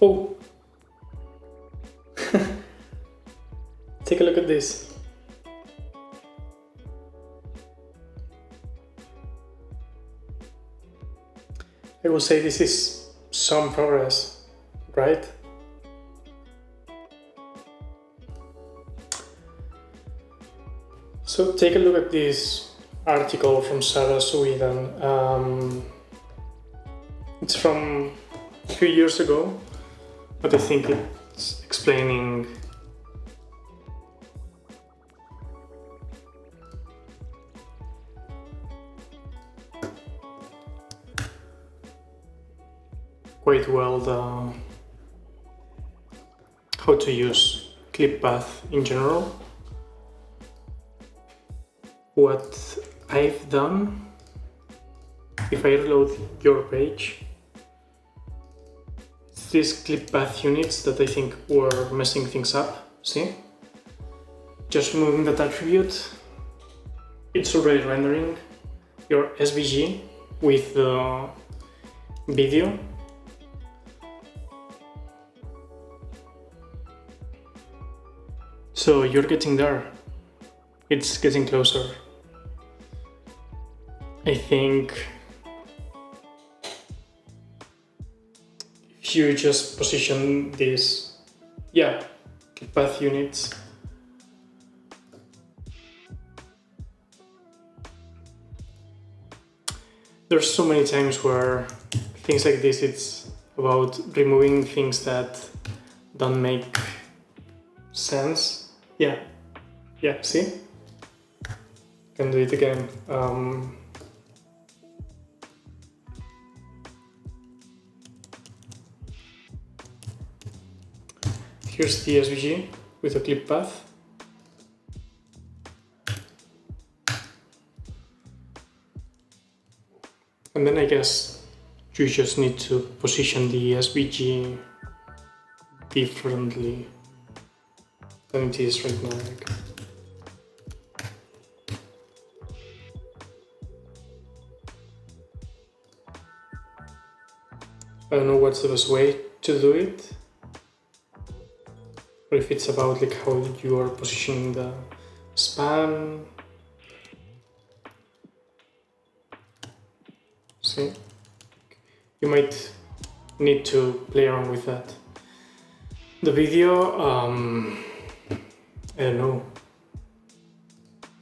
[SPEAKER 1] Oh, take a look at this. I will say this is some progress, right? So take a look at this article from Sarah Sweden. It's from a few years ago, but I think it's explaining quite well how to use clip path in general. What I've done, if I reload your page, it's these clip path units that I think were messing things up. See? Just removing that attribute, it's already rendering your SVG with the video. So you're getting there. It's getting closer. I think if you just position these, path units there's so many times where things like this, it's about removing things that don't make sense. Yeah, see? Can do it again. Here's the SVG with a clip path. And then I guess you just need to position the SVG differently than it is right now. Like. I don't know what's the best way to do it, or if it's about like how you are positioning the span. See, you might need to play around with that. The video, I don't know.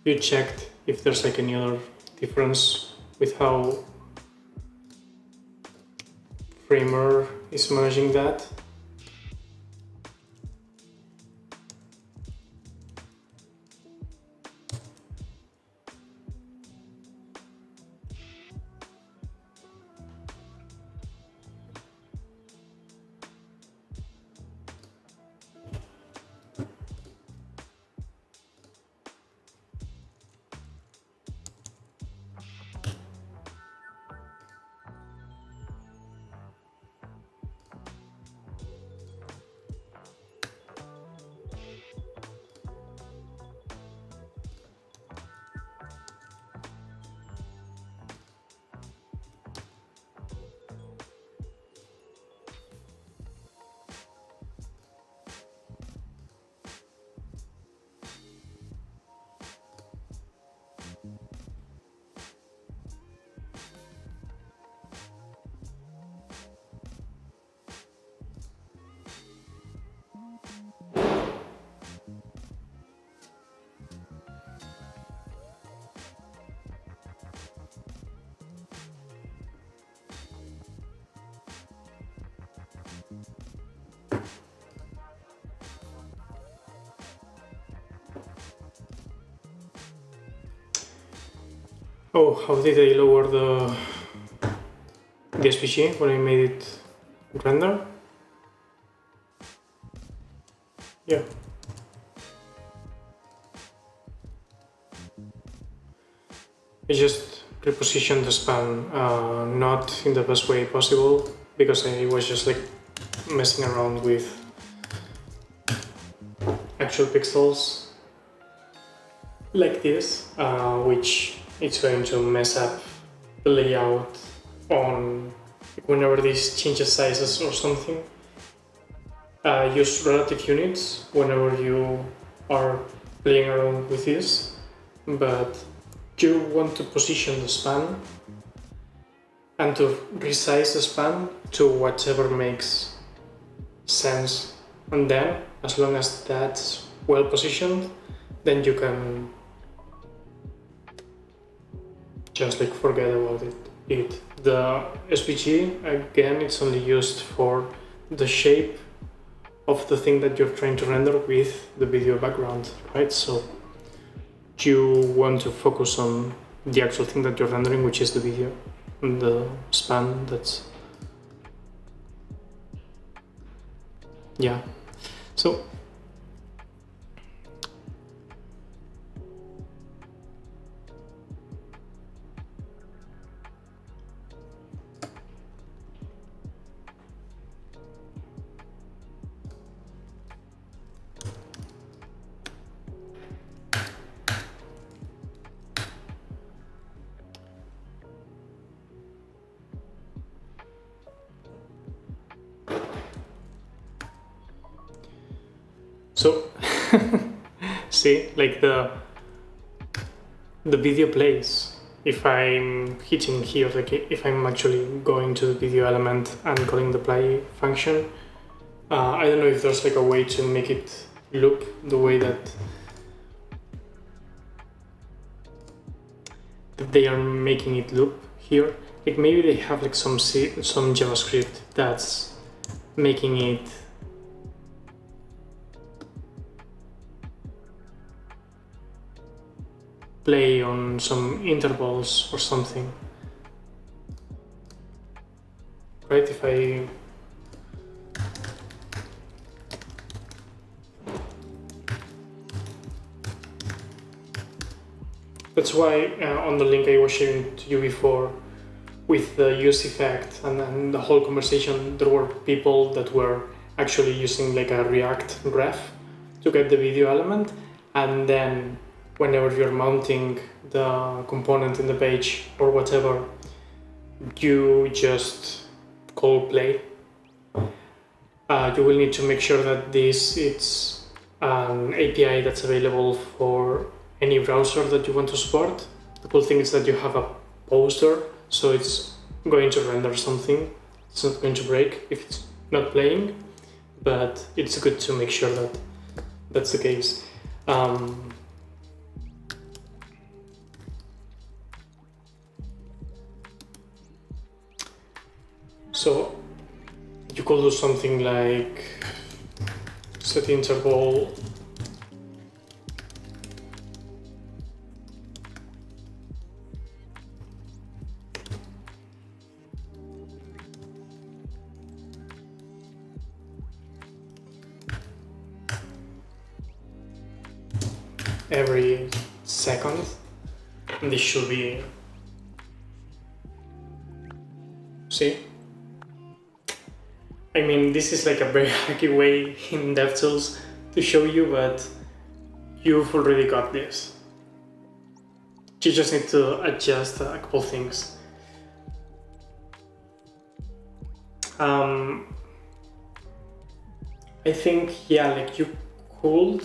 [SPEAKER 1] You checked if there's like any other difference with how Framer is managing that. Oh, how did I lower the SVG when I made it render? Yeah. I just repositioned the span, not in the best way possible, because I was just like messing around with actual pixels like this, which it's going to mess up the layout on whenever this changes sizes or something. Use relative units whenever you are playing around with this, but you want to position the span and to resize the span to whatever makes sense, and then as long as that's well positioned, then you can just like forget about it. The SVG, again, it's only used for the shape of the thing that you're trying to render with the video background, right? So you want to focus on the actual thing that you're rendering, which is the video, and the span. That's, yeah. So see, like the video plays if I'm hitting here, like if I'm actually going to the video element and calling the play function. I don't know if there's like a way to make it loop the way that they are making it loop here. like maybe they have like some JavaScript that's making it play on some intervals or something, right? If I that's why on the link I was sharing to you before with the use effect and the whole conversation, there were people that were actually using like a React ref to get the video element, and then whenever you're mounting the component in the page or whatever, you just call play. You will need to make sure that it's an API that's available for any browser that you want to support. The cool thing is that you have a poster, so it's going to render something. It's not going to break if it's not playing, but it's good to make sure that that's the case. So you could do something like set interval every second, and this should be, see? I mean, this is like a very hacky way in DevTools to show you, but you've already got this. You just need to adjust a couple things. I think, yeah, like you could,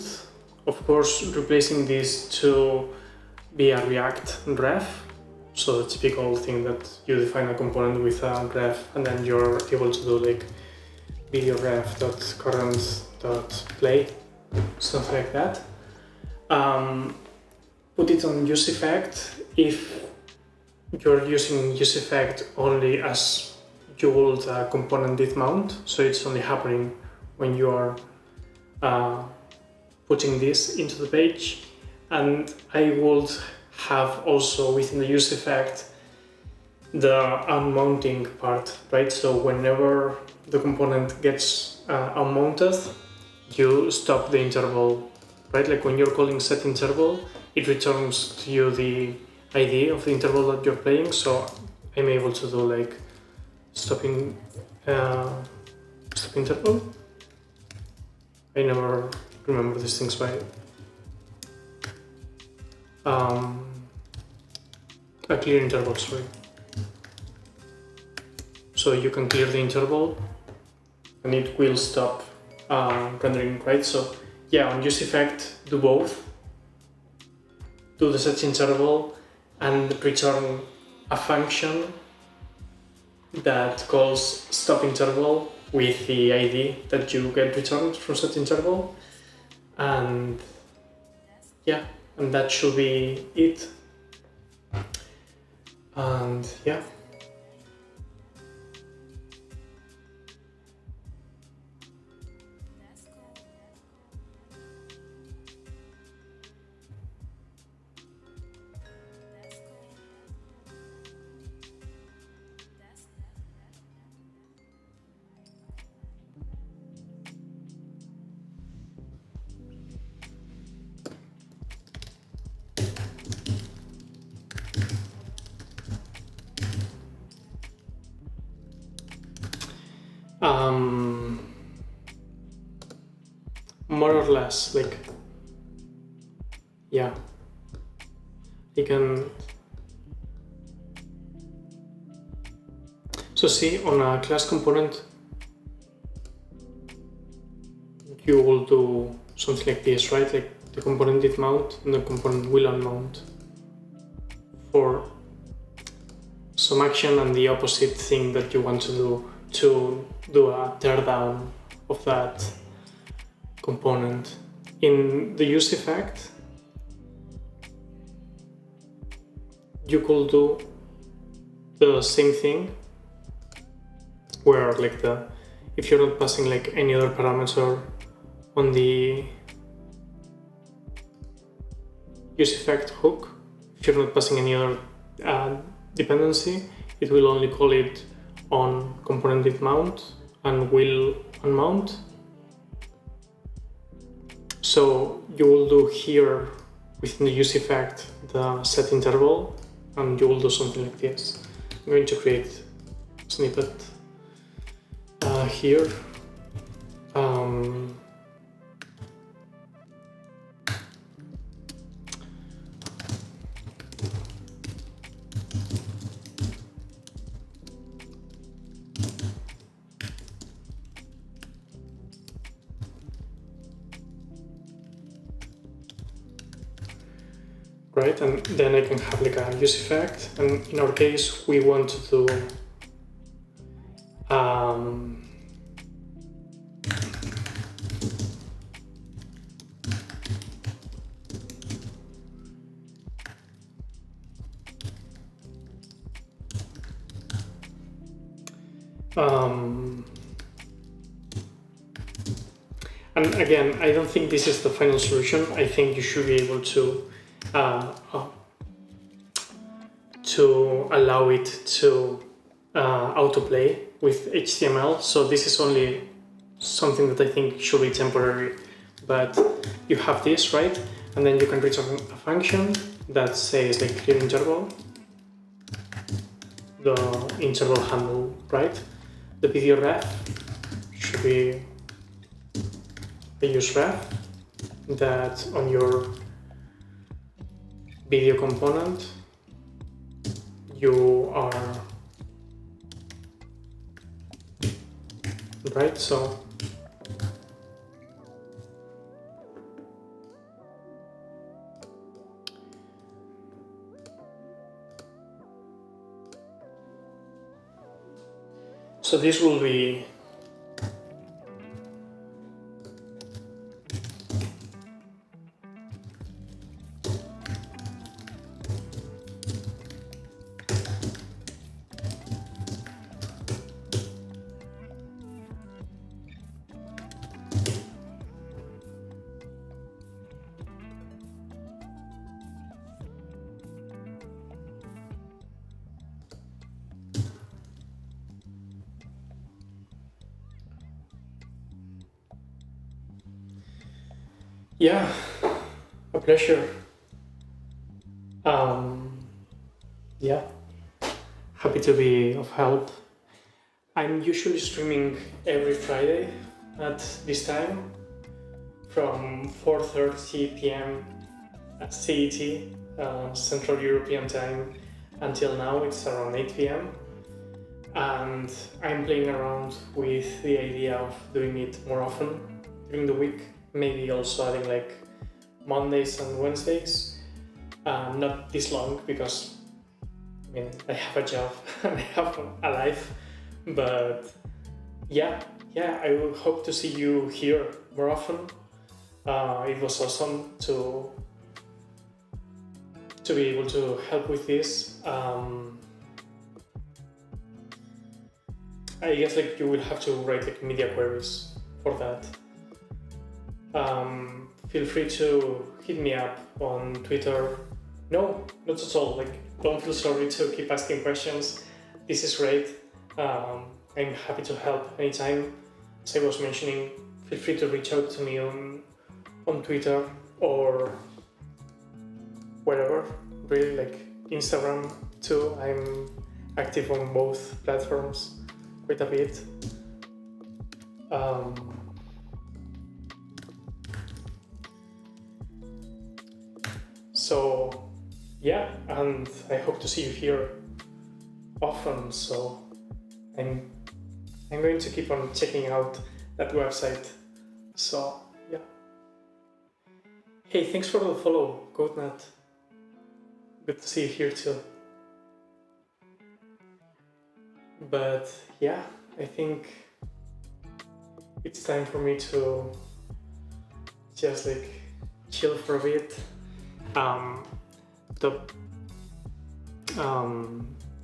[SPEAKER 1] of course, replacing this to be a React ref. So the typical thing that you define a component with a ref, and then you're able to do like video ref.current.play, stuff like that. Put it on use effect if you're using use effect only as you would a component div mount, so it's only happening when you are putting this into the page. And I would have also within the use effect the unmounting part, right? So whenever the component gets unmounted, you stop the interval, right? Like when you're calling set interval, it returns to you the ID of the interval that you're playing. So I'm able to do like stop interval. I never remember these things by a clear interval, sorry. So you can clear the interval and it will stop rendering, right? So yeah, on use effect, do both. Do the set interval and return a function that calls stop interval with the ID that you get returned from set interval. And yeah, and that should be it. And yeah. More or less, like, yeah, you can. So see, on a class component, you will do something like this, right? Like the component did mount and the component will unmount for some action, and the opposite thing that you want to do a teardown of that component. In the use effect, you could do the same thing, where like if you're not passing like any other parameter on the useEffect hook, if you're not passing any other dependency, it will only call it on component with mount and will unmount. So you will do here within the useEffect the set interval, and you will do something like this. I'm going to create a snippet here. Right, and then I can have like a useEffect, and in our case we want to do and again, I don't think this is the final solution. I think you should be able to allow it to autoplay with HTML. So this is only something that I think should be temporary, but you have this, right? And then you can return a function that says like clear interval, the interval handle, right? The video ref should be a use ref that on your video component you are right. So this will be yeah, a pleasure. Yeah, happy to be of help. I'm usually streaming every Friday at this time from 4:30 p.m. at CET, Central European Time, until now it's around 8 p.m. And I'm playing around with the idea of doing it more often during the week, maybe also adding like Mondays and Wednesdays. Not this long because I mean I have a job and I have a life, but yeah, I will hope to see you here more often. It was awesome to be able to help with this. I guess like you will have to write like media queries for that. Feel free to hit me up on Twitter. No, not at all. Like, don't feel sorry to keep asking questions. This is great. I'm happy to help anytime. As I was mentioning, feel free to reach out to me on Twitter or wherever. Really, like Instagram too. I'm active on both platforms quite a bit. So yeah, and I hope to see you here often. So I'm going to keep on checking out that website. So yeah. Hey, thanks for the follow, GoatNut. Good to see you here too. But yeah, I think it's time for me to just like chill for a bit. The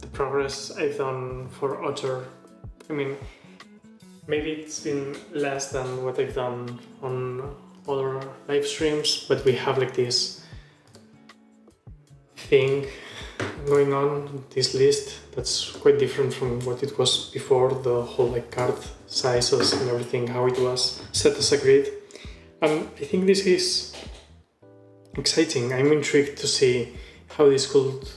[SPEAKER 1] the progress I've done for Otter. I mean, maybe it's been less than what I've done on other live streams, but we have like this thing going on, this list that's quite different from what it was before, the whole like card sizes and everything, how it was set as a grid. And I think this is exciting. I'm intrigued to see how this could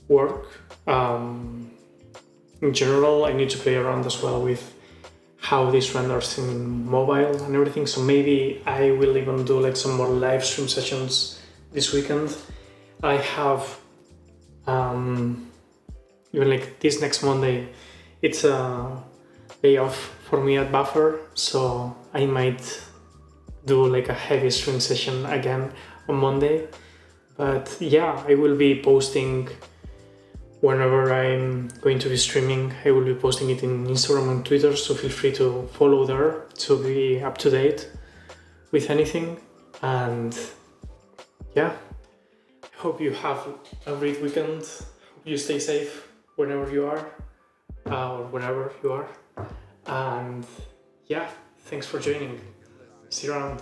[SPEAKER 1] work. In general, I need to play around as well with how this renders in mobile and everything, so maybe I will even do like some more live stream sessions this weekend. I have even like this next Monday, it's a day off for me at Buffer, so I might do like a heavy stream session again on Monday. But yeah, I will be posting whenever I'm going to be streaming. I will be posting it in Instagram and Twitter, so feel free to follow there to be up to date with anything. And yeah, I hope you have a great weekend. Hope you stay safe whenever you are, or wherever you are. And yeah, thanks for joining. See you around.